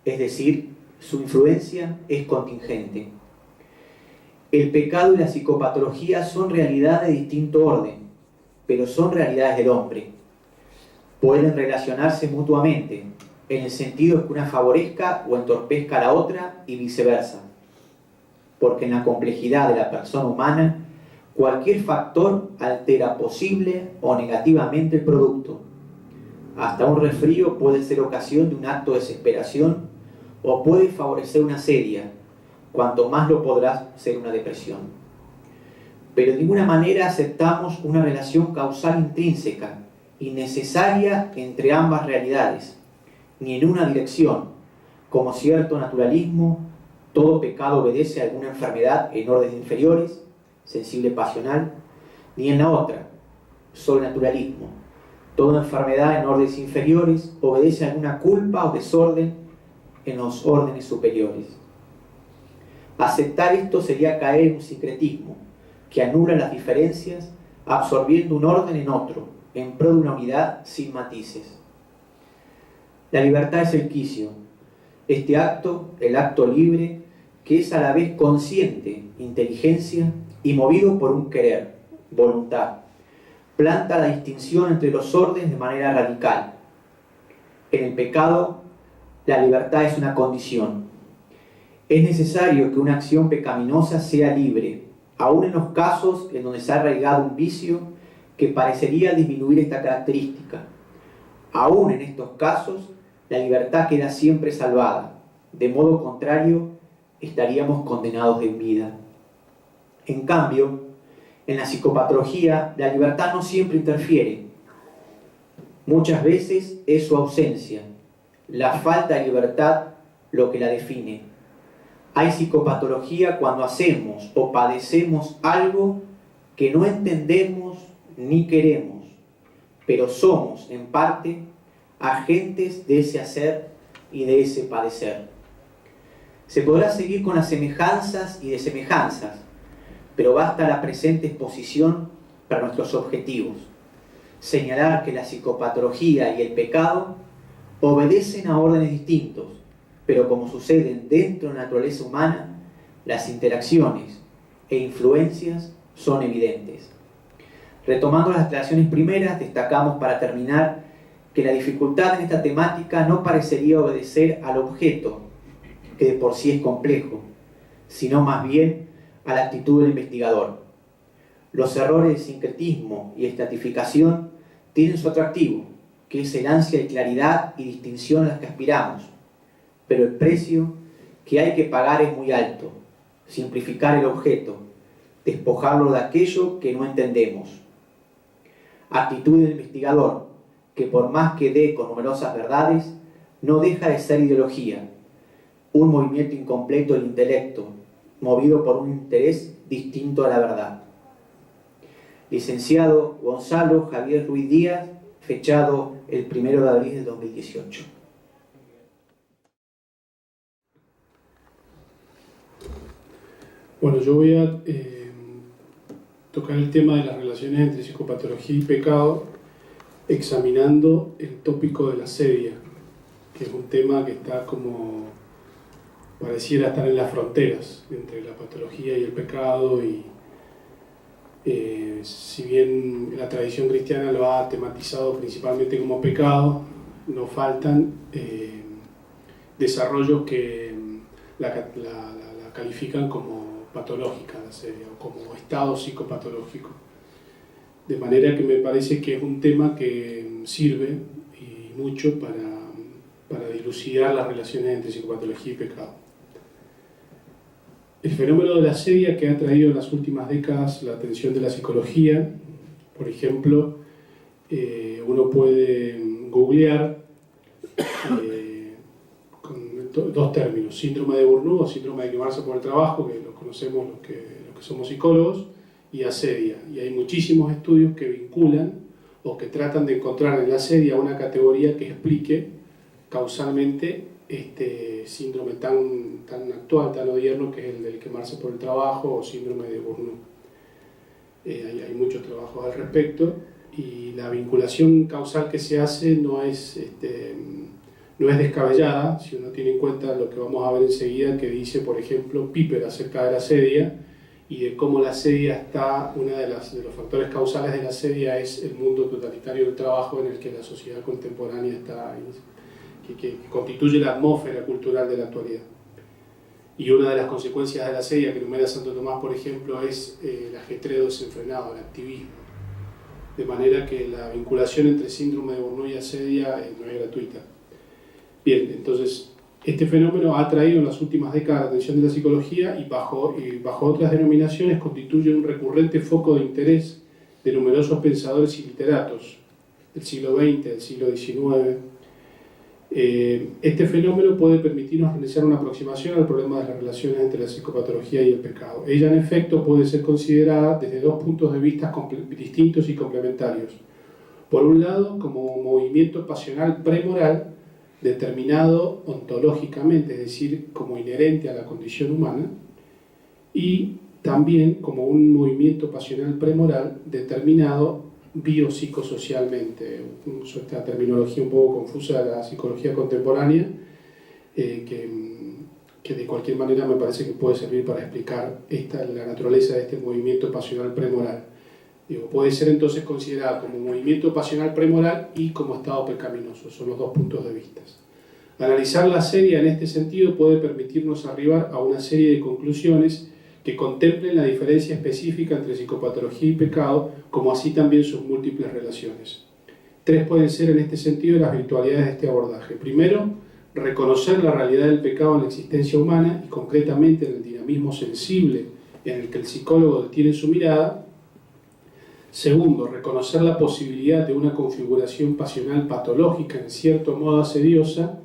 [SPEAKER 3] Es decir, su influencia es contingente. El pecado y la psicopatología son realidades de distinto orden, pero son realidades del hombre. Pueden relacionarse mutuamente, en el sentido de que una favorezca o entorpezca a la otra y viceversa. porque en la complejidad de la persona humana, cualquier factor altera posible o negativamente el producto. Hasta un resfrío puede ser ocasión de un acto de desesperación o puede favorecer una sedia, cuanto más lo podrá ser una depresión. Pero de ninguna manera aceptamos una relación causal intrínseca y necesaria entre ambas realidades, ni en una dirección, como cierto naturalismo, todo pecado obedece a alguna enfermedad en órdenes inferiores, sensible pasional, ni en la otra, sobrenaturalismo, toda enfermedad en órdenes inferiores obedece a alguna culpa o desorden en los órdenes superiores. Aceptar esto sería caer en un sincretismo que anula las diferencias absorbiendo un orden en otro, en pro de una unidad sin matices. La libertad es el quicio, este acto, el acto libre, que es a la vez consciente, inteligencia y movido por un querer, voluntad. Planta la distinción entre los órdenes de manera radical. En el pecado, la libertad es una condición. Es necesario que una acción pecaminosa sea libre, aun en los casos en donde se ha arraigado un vicio que parecería disminuir esta característica. Aun en estos casos, la libertad queda siempre salvada. De modo contrario, estaríamos condenados de vida. En cambio, en la psicopatología, la libertad no siempre interfiere. Muchas veces es su ausencia, la falta de libertad, lo que la define. Hay psicopatología cuando hacemos o padecemos algo que no entendemos ni queremos, pero somos, en parte, agentes de ese hacer y de ese padecer. Se podrá seguir con las semejanzas y desemejanzas, pero basta la presente exposición para nuestros objetivos. Señalar que la psicopatología y el pecado obedecen a órdenes distintos, pero como suceden dentro de la naturaleza humana, las interacciones e influencias son evidentes. Retomando las aclaraciones primeras, destacamos para terminar que la dificultad en esta temática no parecería obedecer al objeto, que de por sí es complejo, sino más bien a la actitud del investigador. Los errores de sincretismo y estratificación tienen su atractivo, que es el ansia de claridad y distinción a las que aspiramos, pero el precio que hay que pagar es muy alto: simplificar el objeto, despojarlo de aquello que no entendemos. Actitud del investigador, que por más que dé con numerosas verdades, no deja de ser ideología, un movimiento incompleto del intelecto, movido por un interés distinto a la verdad. Licenciado Gonzalo Javier Ruiz Díaz, fechado el 1 de abril de 2018.
[SPEAKER 4] Bueno, yo voy a tocar el tema de las relaciones entre psicopatología y pecado, examinando el tópico de la sedia, que es un tema que está como pareciera estar en las fronteras entre la patología y el pecado, y si bien la tradición cristiana lo ha tematizado principalmente como pecado, no faltan desarrollos que la califican como patológica, la sedia, o como estado psicopatológico. De manera que me parece que es un tema que sirve y mucho para dilucidar las relaciones entre psicopatología y pecado. El fenómeno de la sedia, que ha traído en las últimas décadas la atención de la psicología, por ejemplo, uno puede googlear con dos términos: síndrome de Burnout o síndrome de quemarse por el trabajo, que lo conocemos los que somos psicólogos, y asedia. Y hay muchísimos estudios que vinculan o que tratan de encontrar en la asedia una categoría que explique causalmente este síndrome tan actual, tan odierno, que es el del quemarse por el trabajo o síndrome de Burnout. Hay muchos trabajos al respecto, y la vinculación causal que se hace no es descabellada si uno tiene en cuenta lo que vamos a ver enseguida, que dice, por ejemplo, Piper acerca de la asedia y de cómo la asedia está, de los factores causales de la asedia es el mundo totalitario del trabajo en el que la sociedad contemporánea está, que constituye la atmósfera cultural de la actualidad. Y una de las consecuencias de la asedia que enumera Santo Tomás, por ejemplo, es el ajetreo desenfrenado, el activismo. De manera que la vinculación entre síndrome de Burnout y asedia no es gratuita. Bien, entonces, este fenómeno ha atraído en las últimas décadas la atención de la psicología y bajo otras denominaciones constituye un recurrente foco de interés de numerosos pensadores y literatos del siglo XX, del siglo XIX. Este fenómeno puede permitirnos realizar una aproximación al problema de las relaciones entre la psicopatología y el pecado. Ella, en efecto, puede ser considerada desde dos puntos de vista distintos y complementarios. Por un lado, como un movimiento pasional premoral determinado ontológicamente, es decir, como inherente a la condición humana, y también como un movimiento pasional premoral determinado biopsicosocialmente. Uso esta terminología un poco confusa de la psicología contemporánea, que de cualquier manera me parece que puede servir para explicar la naturaleza de este movimiento pasional premoral. Puede ser entonces considerado como movimiento pasional premoral y como estado pecaminoso. Son los dos puntos de vista. Analizar la asedia en este sentido puede permitirnos arribar a una serie de conclusiones que contemplen la diferencia específica entre psicopatología y pecado, como así también sus múltiples relaciones. Tres pueden ser en este sentido las virtualidades de este abordaje. Primero, reconocer la realidad del pecado en la existencia humana y concretamente en el dinamismo sensible en el que el psicólogo detiene su mirada. Segundo, reconocer la posibilidad de una configuración pasional patológica en cierto modo asediosa,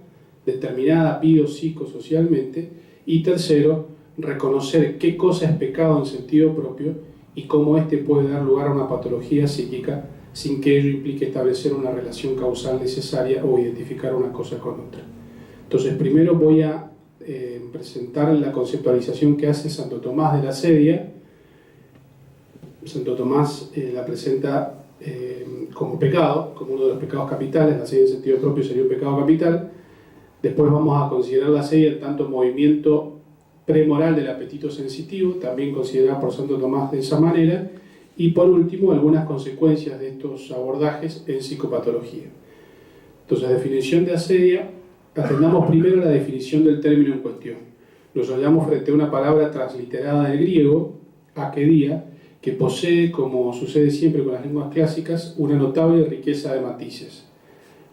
[SPEAKER 4] determinada biopsicosocialmente. Y tercero, reconocer qué cosa es pecado en sentido propio y cómo éste puede dar lugar a una patología psíquica sin que ello implique establecer una relación causal necesaria o identificar una cosa con otra. Entonces, primero voy a presentar la conceptualización que hace Santo Tomás de la asedia. Santo Tomás la presenta como pecado, como uno de los pecados capitales. La asedia en sentido propio sería un pecado capital. Después vamos a considerar la asedia en tanto movimiento premoral del apetito sensitivo, también considerada por Santo Tomás de esa manera, y por último algunas consecuencias de estos abordajes en psicopatología. Entonces, definición de asedia, atendamos primero la definición del término en cuestión. Nos hallamos frente a una palabra transliterada del griego, akedia, que posee, como sucede siempre con las lenguas clásicas, una notable riqueza de matices.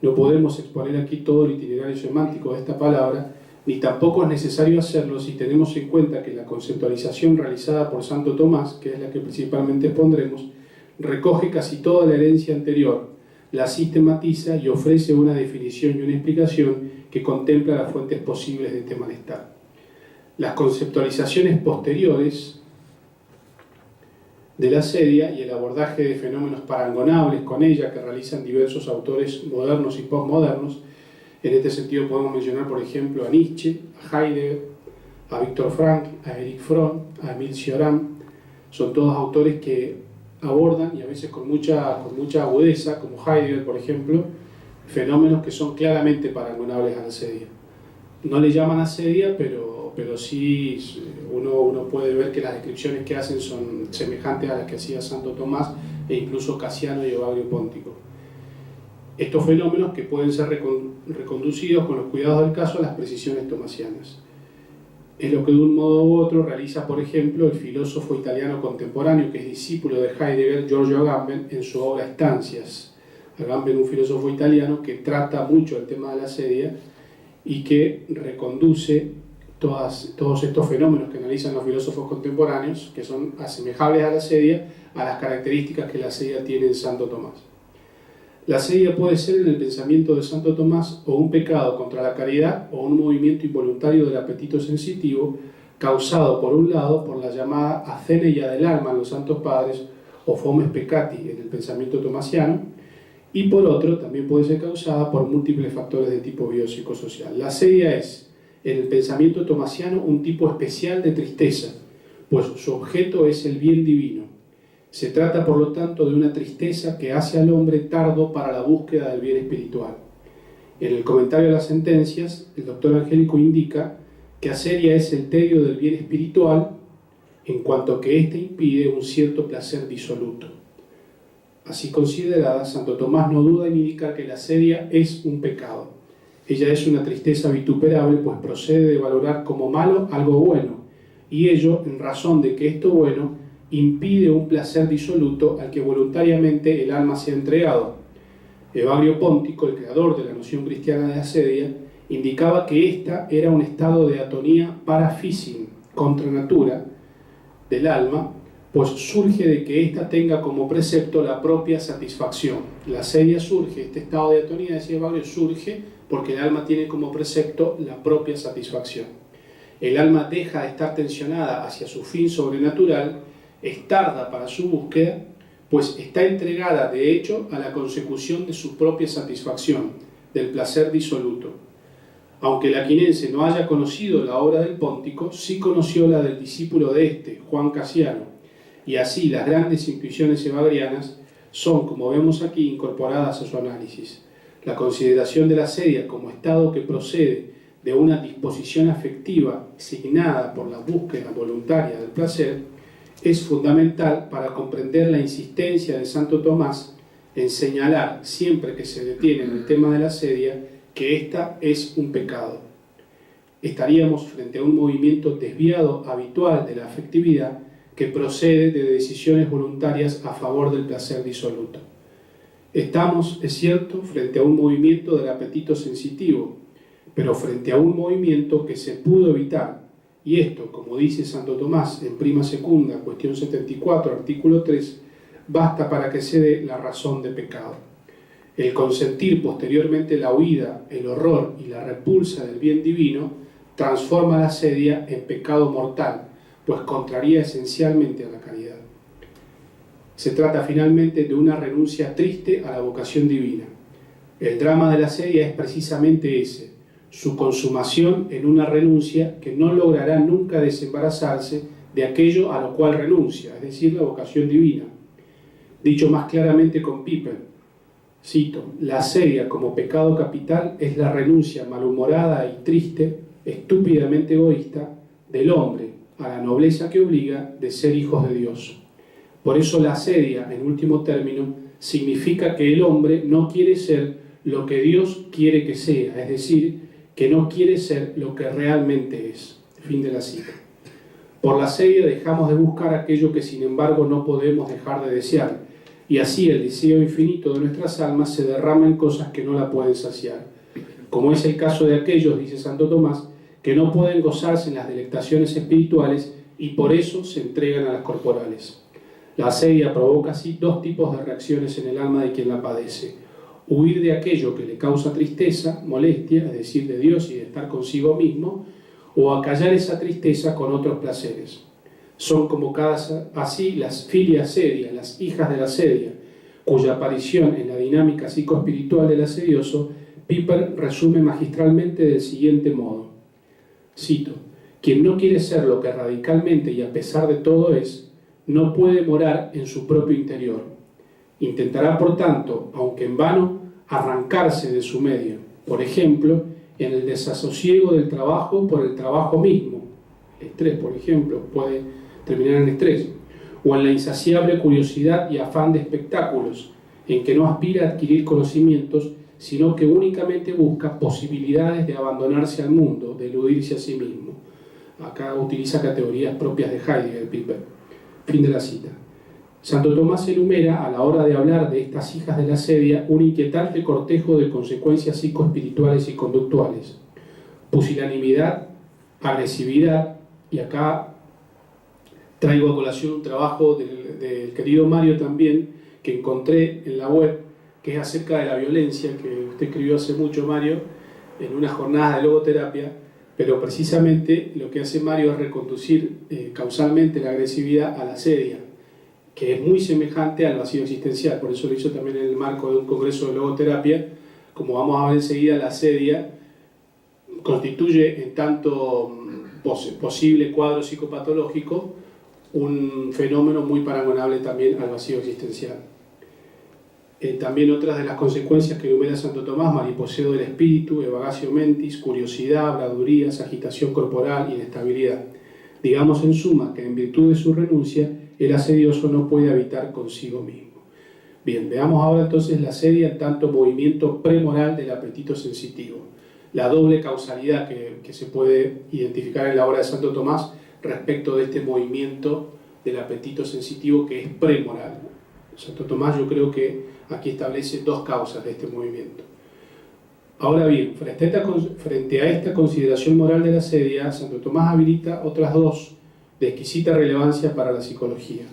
[SPEAKER 4] No podemos exponer aquí todo el itinerario semántico de esta palabra, ni tampoco es necesario hacerlo si tenemos en cuenta que la conceptualización realizada por Santo Tomás, que es la que principalmente expondremos, recoge casi toda la herencia anterior, la sistematiza y ofrece una definición y una explicación que contempla las fuentes posibles de este malestar. Las conceptualizaciones posteriores de la asedia y el abordaje de fenómenos parangonables con ella que realizan diversos autores modernos y postmodernos. En este sentido podemos mencionar, por ejemplo, a Nietzsche, a Heidegger, a Viktor Frankl, a Erich Fromm, a Emile Cioran. Son todos autores que abordan, y a veces con mucha agudeza, como Heidegger, por ejemplo, fenómenos que son claramente parangonables a la asedia. No le llaman asedia, pero sí uno puede ver que las descripciones que hacen son semejantes a las que hacía Santo Tomás e incluso Casiano y Evagrio Póntico. Estos fenómenos que pueden ser reconducidos con los cuidados del caso a las precisiones tomasianas. Es lo que de un modo u otro realiza, por ejemplo, el filósofo italiano contemporáneo que es discípulo de Heidegger, Giorgio Agamben, en su obra Estancias. Agamben, un filósofo italiano que trata mucho el tema de la asedia y que reconduce todos estos fenómenos que analizan los filósofos contemporáneos, que son asemejables a la asedia, a las características que la asedia tiene en Santo Tomás. La asedia puede ser en el pensamiento de Santo Tomás o un pecado contra la caridad o un movimiento involuntario del apetito sensitivo causado por un lado por la llamada aceneia del alma en los santos padres o fomes peccati en el pensamiento tomasiano y por otro también puede ser causada por múltiples factores de tipo biopsicosocial. La asedia es en el pensamiento tomasiano un tipo especial de tristeza, pues su objeto es el bien divino. Se trata, por lo tanto, de una tristeza que hace al hombre tardo para la búsqueda del bien espiritual. En el comentario de las sentencias, el doctor Angélico indica que asedia es el tedio del bien espiritual en cuanto que éste impide un cierto placer disoluto. Así considerada, Santo Tomás no duda en indicar que la asedia es un pecado. Ella es una tristeza vituperable, pues procede de valorar como malo algo bueno, y ello en razón de que esto bueno impide un placer disoluto al que voluntariamente el alma se ha entregado. Evagrio Póntico, el creador de la noción cristiana de asedia, indicaba que ésta era un estado de atonía parafísin, contra natura, del alma, pues surge de que ésta tenga como precepto la propia satisfacción. La asedia surge, este estado de atonía, decía Evagrio, surge porque el alma tiene como precepto la propia satisfacción. El alma deja de estar tensionada hacia su fin sobrenatural, es tarda para su búsqueda, pues está entregada de hecho a la consecución de su propia satisfacción, del placer disoluto. Aunque el aquinense no haya conocido la obra del Póntico, sí conoció la del discípulo de este, Juan Casiano, y así las grandes intuiciones evagrianas son, como vemos aquí, incorporadas a su análisis. La consideración de la asedia como estado que procede de una disposición afectiva signada por la búsqueda voluntaria del placer es fundamental para comprender la insistencia de Santo Tomás en señalar, siempre que se detiene en el tema de la asedia, que ésta es un pecado. Estaríamos frente a un movimiento desviado habitual de la afectividad que procede de decisiones voluntarias a favor del placer disoluto. Estamos, es cierto, frente a un movimiento del apetito sensitivo, pero frente a un movimiento que se pudo evitar, y esto, como dice Santo Tomás en Prima Secunda, cuestión 74, artículo 3, basta para que se dé la razón de pecado. El consentir posteriormente la huida, el horror y la repulsa del bien divino transforma la asedia en pecado mortal, pues contraría esencialmente a la caridad. Se trata finalmente de una renuncia triste a la vocación divina. El drama de la asedia es precisamente ese, su consumación en una renuncia que no logrará nunca desembarazarse de aquello a lo cual renuncia, es decir, la vocación divina. Dicho más claramente con Piper, cito, la asedia como pecado capital es la renuncia malhumorada y triste, estúpidamente egoísta, del hombre a la nobleza que obliga de ser hijos de Dios. Por eso la asedia, en último término, significa que el hombre no quiere ser lo que Dios quiere que sea, es decir, que no quiere ser lo que realmente es. Fin de la cita. Por la asedia dejamos de buscar aquello que sin embargo no podemos dejar de desear, y así el deseo infinito de nuestras almas se derrama en cosas que no la pueden saciar, como es el caso de aquellos, dice Santo Tomás, que no pueden gozarse en las delectaciones espirituales y por eso se entregan a las corporales. La asedia provoca así dos tipos de reacciones en el alma de quien la padece: huir de aquello que le causa tristeza, molestia, es decir, de Dios y de estar consigo mismo, o acallar esa tristeza con otros placeres. Son convocadas así las filia asedia, las hijas de la asedia, cuya aparición en la dinámica psicoespiritual del asedioso Piper resume magistralmente del siguiente modo. Cito, quien no quiere ser lo que radicalmente y a pesar de todo es, no puede morar en su propio interior. Intentará, por tanto, aunque en vano, arrancarse de su medio, por ejemplo, en el desasosiego del trabajo por el trabajo mismo. El estrés, por ejemplo, puede terminar en estrés, o en la insaciable curiosidad y afán de espectáculos, en que no aspira a adquirir conocimientos, sino que únicamente busca posibilidades de abandonarse al mundo, de eludirse a sí mismo. Acá utiliza categorías propias de Heidegger, Piper. Fin de la cita. Santo Tomás enumera, a la hora de hablar de estas hijas de la asedia, un inquietante cortejo de consecuencias psicoespirituales y conductuales. Pusilanimidad, agresividad, y acá traigo a colación un trabajo del querido Mario también, que encontré en la web, que es acerca de la violencia, que usted escribió hace mucho, Mario, en unas jornadas de logoterapia, pero precisamente lo que hace Mario es reconducir causalmente la agresividad a la asedia, que es muy semejante al vacío existencial. Por eso lo hizo también en el marco de un congreso de logoterapia. Como vamos a ver enseguida, la asedia constituye, en tanto posible cuadro psicopatológico, un fenómeno muy paragonable también al vacío existencial. También otras de las consecuencias que enumera Santo Tomás: mariposeo del espíritu, evagatio mentis, curiosidad, habladurías, agitación corporal, inestabilidad. Digamos en suma que en virtud de su renuncia el asedioso no puede habitar consigo mismo. Bien, veamos ahora entonces la asedia en tanto movimiento premoral del apetito sensitivo. la doble causalidad que se puede identificar en la obra de Santo Tomás respecto de este movimiento del apetito sensitivo que es premoral. Santo Tomás, yo creo que aquí establece dos causas de este movimiento. Ahora bien, frente a esta consideración moral de la asedia, Santo Tomás habilita otras dos de exquisita relevancia para la psicología,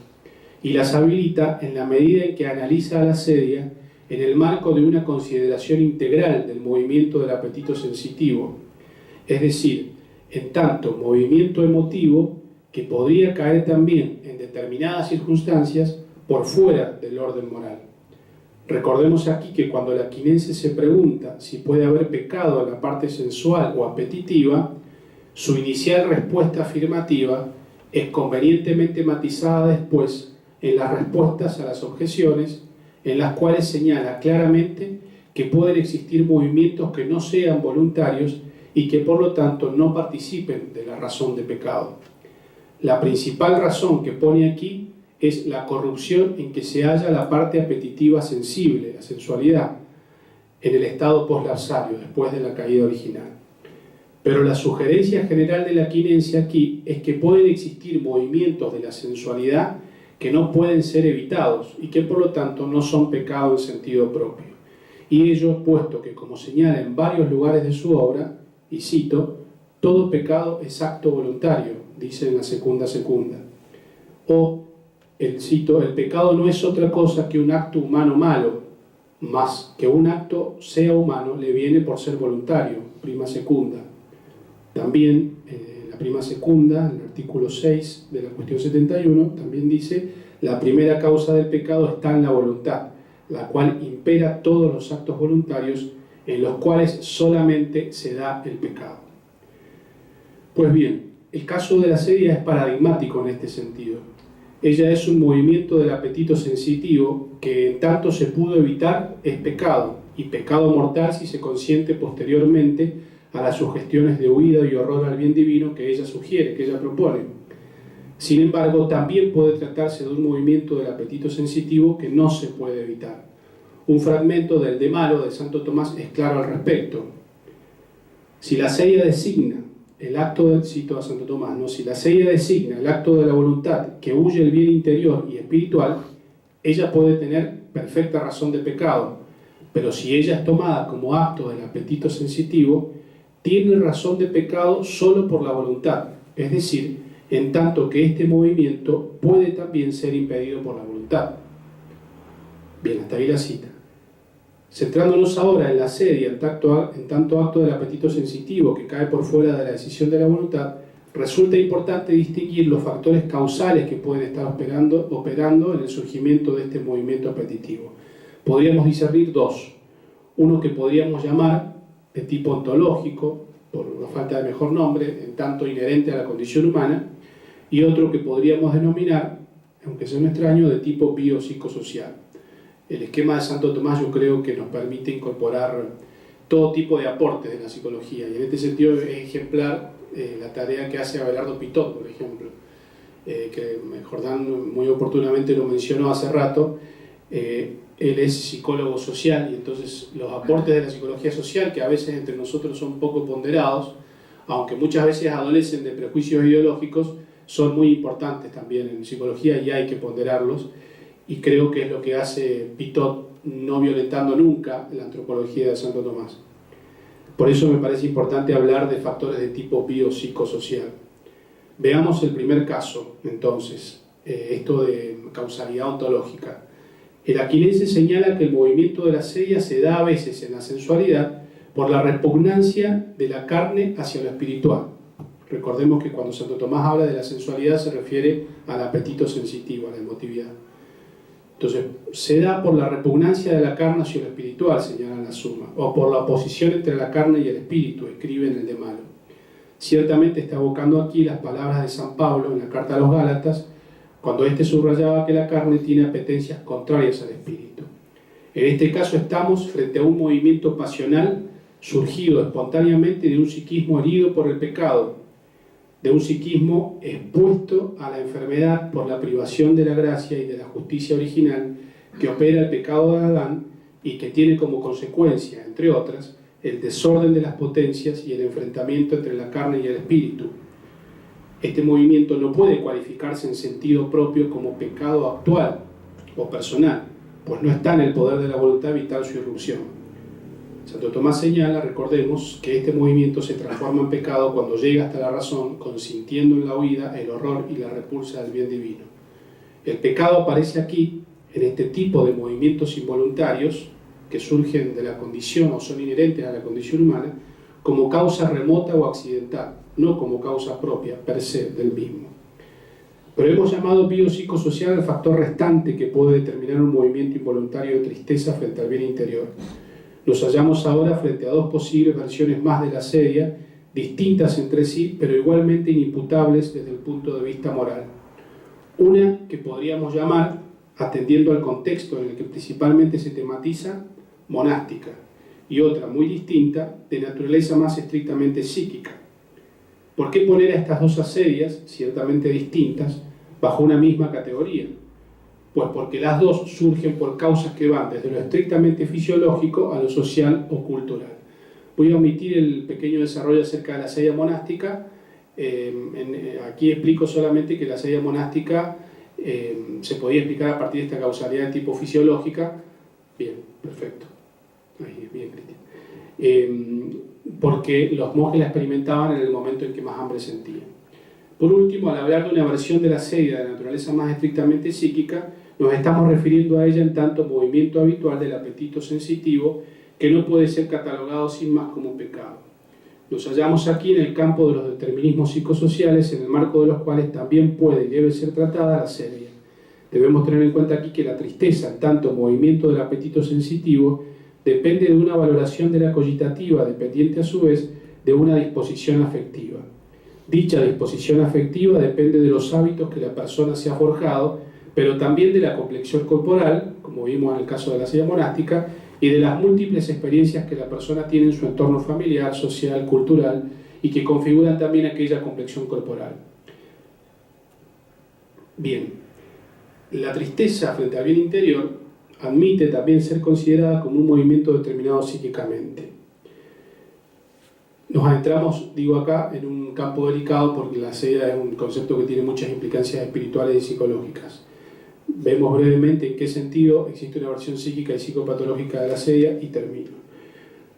[SPEAKER 4] y las habilita en la medida en que analiza a la asedia en el marco de una consideración integral del movimiento del apetito sensitivo, es decir, en tanto movimiento emotivo que podría caer también en determinadas circunstancias por fuera del orden moral. Recordemos aquí que cuando la quinense se pregunta si puede haber pecado en la parte sensual o apetitiva, su inicial respuesta afirmativa es convenientemente matizada después en las respuestas a las objeciones, en las cuales señala claramente que pueden existir movimientos que no sean voluntarios y que por lo tanto no participen de la razón de pecado. La principal razón que pone aquí es la corrupción en que se halla la parte apetitiva sensible, la sensualidad, en el estado poslapsario, después de la caída original. Pero la sugerencia general de la quinencia aquí es que pueden existir movimientos de la sensualidad que no pueden ser evitados y que por lo tanto no son pecado en sentido propio. Y ello puesto que, como señala en varios lugares de su obra, y cito, todo pecado es acto voluntario, dice en la secunda. O, cito, el pecado no es otra cosa que un acto humano malo, más que un acto sea humano le viene por ser voluntario, prima secunda. También en la prima secunda, en el artículo 6 de la cuestión 71, también dice, la primera causa del pecado está en la voluntad, la cual impera todos los actos voluntarios en los cuales solamente se da el pecado. Pues bien, el caso de la asedia es paradigmático en este sentido. Ella es un movimiento del apetito sensitivo que en tanto se pudo evitar es pecado, y pecado mortal si se consiente posteriormente a las sugestiones de huida y horror al bien divino que ella sugiere, que ella propone. Sin embargo, también puede tratarse de un movimiento del apetito sensitivo que no se puede evitar. Un fragmento del De Malo de Santo Tomás es claro al respecto. Si la asedia designa el acto del, cito a Santo Tomás, ¿no? Si la asedia designa el acto de la voluntad que huye el bien interior y espiritual, ella puede tener perfecta razón de pecado, pero si ella es tomada como acto del apetito sensitivo, tiene razón de pecado solo por la voluntad, es decir, en tanto que este movimiento puede también ser impedido por la voluntad. Bien, hasta ahí la cita. Centrándonos ahora en la asedia, en tanto acto del apetito sensitivo que cae por fuera de la decisión de la voluntad, resulta importante distinguir los factores causales que pueden estar operando en el surgimiento de este movimiento apetitivo. Podríamos discernir dos. Uno que podríamos llamar de tipo ontológico, por una falta de mejor nombre, en tanto inherente a la condición humana, y otro que podríamos denominar, aunque sea un extraño, de tipo biopsicosocial. El esquema de Santo Tomás yo creo que nos permite incorporar todo tipo de aportes de la psicología, y en este sentido es ejemplar la tarea que hace Abelardo Pitot, por ejemplo, que Jordán muy oportunamente lo mencionó hace rato. Él es psicólogo social, y entonces los aportes de la psicología social, que a veces entre nosotros son poco ponderados, aunque muchas veces adolecen de prejuicios ideológicos, son muy importantes también en psicología y hay que ponderarlos, y creo que es lo que hace Pitot, no violentando nunca la antropología de Santo Tomás. Por eso me parece importante hablar de factores de tipo biopsicosocial. Veamos el primer caso, entonces, esto de causalidad ontológica. El aquinense señala que el movimiento de la asedia se da a veces en la sensualidad por la repugnancia de la carne hacia lo espiritual. Recordemos que cuando Santo Tomás habla de la sensualidad se refiere al apetito sensitivo, a la emotividad. Entonces, se da por la repugnancia de la carne hacia lo espiritual, señala la Suma, o por la oposición entre la carne y el espíritu, escribe en el De Malo. Ciertamente está evocando aquí las palabras de San Pablo en la carta a los Gálatas, cuando éste subrayaba que la carne tiene apetencias contrarias al espíritu. En este caso estamos frente a un movimiento pasional surgido espontáneamente de un psiquismo herido por el pecado, de un psiquismo expuesto a la enfermedad por la privación de la gracia y de la justicia original que opera el pecado de Adán y que tiene como consecuencia, entre otras, el desorden de las potencias y el enfrentamiento entre la carne y el espíritu. Este movimiento no puede cualificarse en sentido propio como pecado actual o personal, pues no está en el poder de la voluntad evitar su irrupción. Santo Tomás señala, recordemos, que este movimiento se transforma en pecado cuando llega hasta la razón, consintiendo en la huida, el horror y la repulsa del bien divino. El pecado aparece aquí, en este tipo de movimientos involuntarios, que surgen de la condición o son inherentes a la condición humana, como causa remota o accidental, no como causa propia, per se, del mismo. Pero hemos llamado biopsicosocial el factor restante que puede determinar un movimiento involuntario de tristeza frente al bien interior. Nos hallamos ahora frente a dos posibles versiones más de la asedia, distintas entre sí, pero igualmente inimputables desde el punto de vista moral. Una que podríamos llamar, atendiendo al contexto en el que principalmente se tematiza, monástica, y otra muy distinta, de naturaleza más estrictamente psíquica. ¿Por qué poner a estas dos asedias, ciertamente distintas, bajo una misma categoría? Pues porque las dos surgen por causas que van desde lo estrictamente fisiológico a lo social o cultural. Voy a omitir el pequeño desarrollo acerca de la asedia monástica. Aquí explico solamente que la asedia monástica se podía explicar a partir de esta causalidad de tipo fisiológica. Bien, perfecto. Ahí, bien, Cristian. Porque los monjes la experimentaban en el momento en que más hambre sentían. Por último, al hablar de una versión de la asedia de naturaleza más estrictamente psíquica, nos estamos refiriendo a ella en tanto movimiento habitual del apetito sensitivo que no puede ser catalogado sin más como pecado. Nos hallamos aquí en el campo de los determinismos psicosociales, en el marco de los cuales también puede y debe ser tratada la asedia. Debemos tener en cuenta aquí que la tristeza, en tanto movimiento del apetito sensitivo, depende de una valoración de la cogitativa, dependiente a su vez de una disposición afectiva. Dicha disposición afectiva depende de los hábitos que la persona se ha forjado, pero también de la complexión corporal, como vimos en el caso de la asedia monástica, y de las múltiples experiencias que la persona tiene en su entorno familiar, social, cultural, y que configuran también aquella complexión corporal. Bien, la tristeza frente al bien interior admite también ser considerada como un movimiento determinado psíquicamente. Nos adentramos, digo acá, en un campo delicado porque la asedia es un concepto que tiene muchas implicancias espirituales y psicológicas. Vemos brevemente en qué sentido existe una versión psíquica y psicopatológica de la asedia y termino.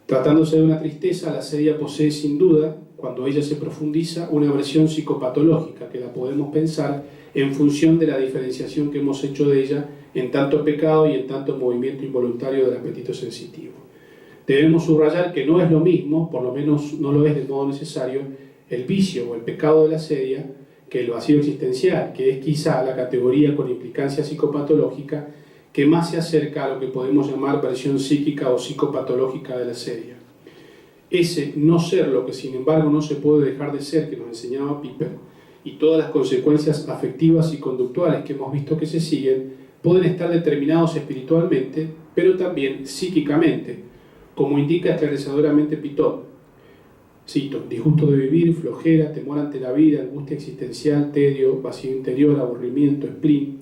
[SPEAKER 4] Tratándose de una tristeza, la asedia posee sin duda, cuando ella se profundiza, una versión psicopatológica que la podemos pensar en función de la diferenciación que hemos hecho de ella en tanto pecado y en tanto movimiento involuntario del apetito sensitivo. Debemos subrayar que no es lo mismo, por lo menos no lo es de modo necesario, el vicio o el pecado de la asedia que el vacío existencial, que es quizá la categoría con implicancia psicopatológica que más se acerca a lo que podemos llamar versión psíquica o psicopatológica de la asedia. Ese no ser lo que sin embargo no se puede dejar de ser, que nos enseñaba Piper, y todas las consecuencias afectivas y conductuales que hemos visto que se siguen, pueden estar determinados espiritualmente, pero también psíquicamente, como indica esclarecedoramente Pitot. Cito: disgusto de vivir, flojera, temor ante la vida, angustia existencial, tedio, vacío interior, aburrimiento, spleen.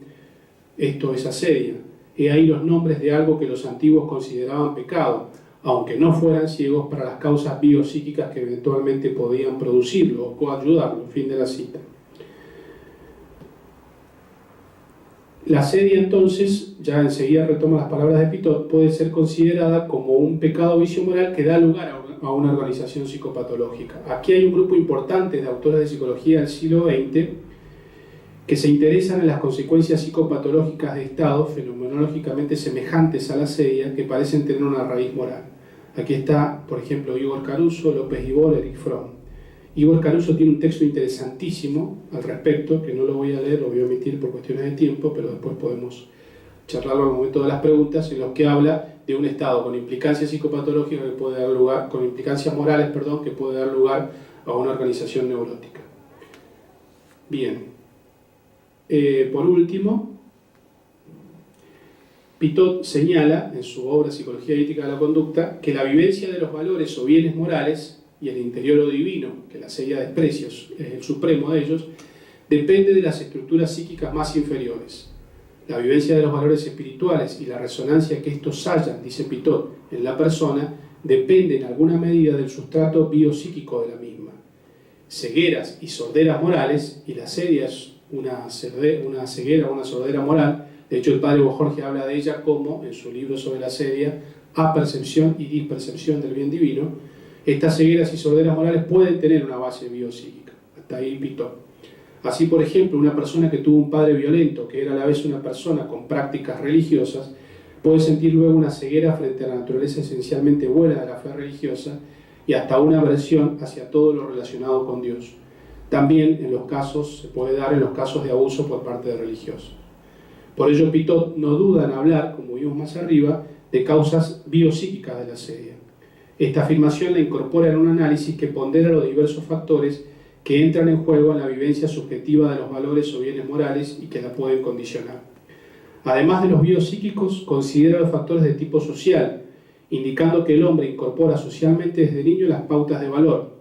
[SPEAKER 4] Esto es asedia. He ahí los nombres de algo que los antiguos consideraban pecado, aunque no fueran ciegos para las causas biopsíquicas que eventualmente podían producirlo o coayudarlo. Fin de la cita. La asedia, entonces, ya enseguida retomo las palabras de Pitot, puede ser considerada como un pecado vicio moral que da lugar a una organización psicopatológica. Aquí hay un grupo importante de autores de psicología del siglo XX que se interesan en las consecuencias psicopatológicas de estados fenomenológicamente semejantes a la asedia que parecen tener una raíz moral. Aquí está, por ejemplo, Igor Caruso, López Ibor, Eric Fromm. Igor Caruso tiene un texto interesantísimo al respecto, que no lo voy a leer, lo voy a omitir por cuestiones de tiempo, pero después podemos charlarlo al momento de las preguntas, en los que habla de un estado con implicancias psicopatológicas que puede dar lugar, con implicancias morales, perdón, que puede dar lugar a una organización neurótica. Bien. Por último, Pitot señala en su obra Psicología y Ética de la Conducta que la vivencia de los valores o bienes morales y el interior o divino, que la asedia desprecia, es el supremo de ellos, depende de las estructuras psíquicas más inferiores. La vivencia de los valores espirituales y la resonancia que estos hallan, dice Pitot, en la persona, depende en alguna medida del sustrato biopsíquico de la misma. Cegueras y sorderas morales, y la asedia es una ceguera, una sordera moral. De hecho, el padre Jorge habla de ella como, en su libro sobre la asedia, apercepción y dispercepción del bien divino. Estas cegueras y sorderas morales pueden tener una base biopsíquica. Hasta ahí Pitot. Así, por ejemplo, una persona que tuvo un padre violento, que era a la vez una persona con prácticas religiosas, puede sentir luego una ceguera frente a la naturaleza esencialmente buena de la fe religiosa y hasta una aversión hacia todo lo relacionado con Dios. También se puede dar en los casos de abuso por parte de religiosos. Por ello, Pitot no duda en hablar, como vimos más arriba, de causas biopsíquicas de la asedia. Esta afirmación la incorpora en un análisis que pondera los diversos factores que entran en juego en la vivencia subjetiva de los valores o bienes morales y que la pueden condicionar. Además de los biopsíquicos, considera los factores de tipo social, indicando que el hombre incorpora socialmente desde niño las pautas de valor,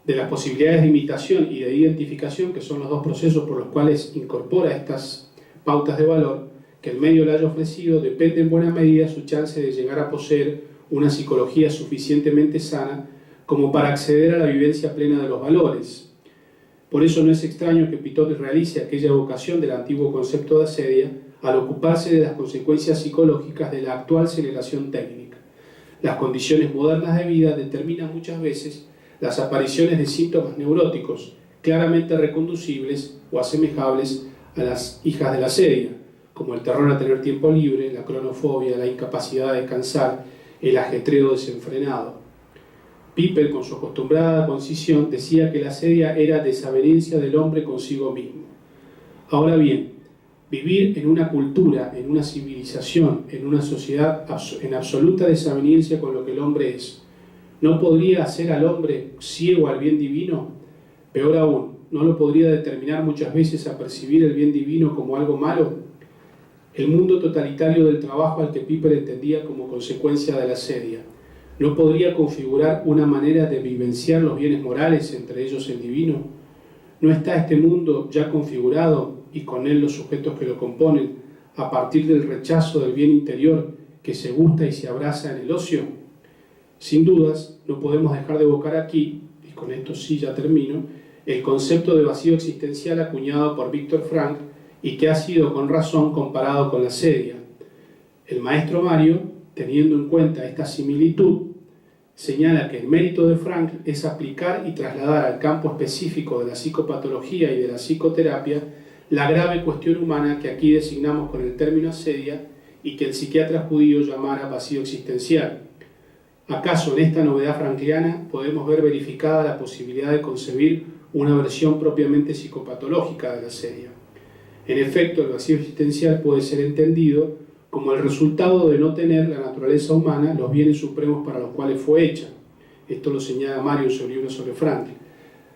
[SPEAKER 4] de las posibilidades de imitación y de identificación, que son los dos procesos por los cuales incorpora estas pautas de valor, que el medio le haya ofrecido, depende en buena medida su chance de llegar a poseer una psicología suficientemente sana como para acceder a la vivencia plena de los valores. Por eso no es extraño que Pitot realice aquella evocación del antiguo concepto de asedia al ocuparse de las consecuencias psicológicas de la actual aceleración técnica. Las condiciones modernas de vida determinan muchas veces las apariciones de síntomas neuróticos claramente reconducibles o asemejables a las hijas de la asedia, como el terror a tener tiempo libre, la cronofobia, la incapacidad de descansar, el ajetreo desenfrenado. Piper, con su acostumbrada concisión, decía que la asedia era desavenencia del hombre consigo mismo. Ahora bien, vivir en una cultura, en una civilización, en una sociedad en absoluta desaveniencia con lo que el hombre es, ¿no podría hacer al hombre ciego al bien divino? Peor aún, ¿no lo podría determinar muchas veces a percibir el bien divino como algo malo? El mundo totalitario del trabajo al que Piper entendía como consecuencia de la asedia, ¿no podría configurar una manera de vivenciar los bienes morales, entre ellos el divino? ¿No está este mundo ya configurado, y con él los sujetos que lo componen, a partir del rechazo del bien interior que se gusta y se abraza en el ocio? Sin dudas, no podemos dejar de evocar aquí, y con esto sí ya termino, el concepto de vacío existencial acuñado por Viktor Frankl y que ha sido con razón comparado con la asedia. El maestro Mario, teniendo en cuenta esta similitud, señala que el mérito de Frankl es aplicar y trasladar al campo específico de la psicopatología y de la psicoterapia la grave cuestión humana que aquí designamos con el término asedia y que el psiquiatra judío llamara vacío existencial. ¿Acaso en esta novedad frankliana podemos ver verificada la posibilidad de concebir una versión propiamente psicopatológica de la asedia? En efecto, el vacío existencial puede ser entendido como el resultado de no tener la naturaleza humana los bienes supremos para los cuales fue hecha. Esto lo señala Mario en su libro sobre Frankl.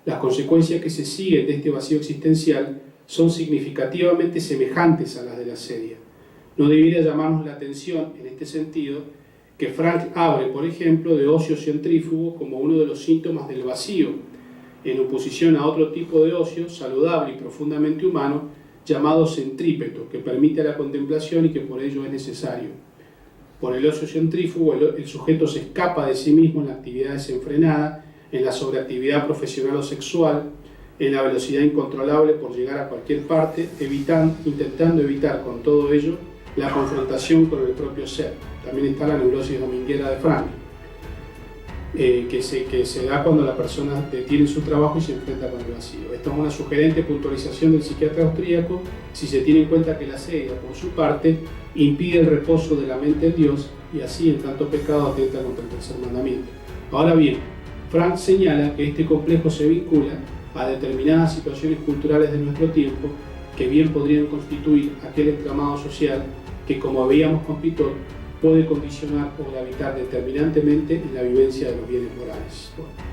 [SPEAKER 4] Las consecuencias que se siguen de este vacío existencial son significativamente semejantes a las de la asedia. No debiera llamarnos la atención, en este sentido, que Frankl hable, por ejemplo, de ocio centrífugo como uno de los síntomas del vacío, en oposición a otro tipo de ocio saludable y profundamente humano, llamado centrípeto, que permite la contemplación y que por ello es necesario. Por el ocio centrífugo, el sujeto se escapa de sí mismo en la actividad desenfrenada, en la sobreactividad profesional o sexual, en la velocidad incontrolable por llegar a cualquier parte, intentando evitar con todo ello la confrontación con el propio ser. También está la neurosis dominguera de Frankl, que se da cuando la persona detiene su trabajo y se enfrenta con el vacío. Esto es una sugerente puntualización del psiquiatra austríaco si se tiene en cuenta que la asedia, por su parte, impide el reposo de la mente en Dios y así en tanto pecado atenta contra el tercer mandamiento. Ahora bien, Frankl señala que este complejo se vincula a determinadas situaciones culturales de nuestro tiempo que bien podrían constituir aquel entramado social que, como veíamos con Pitot, puede condicionar o gravitar determinantemente en la vivencia de los bienes morales. Bueno.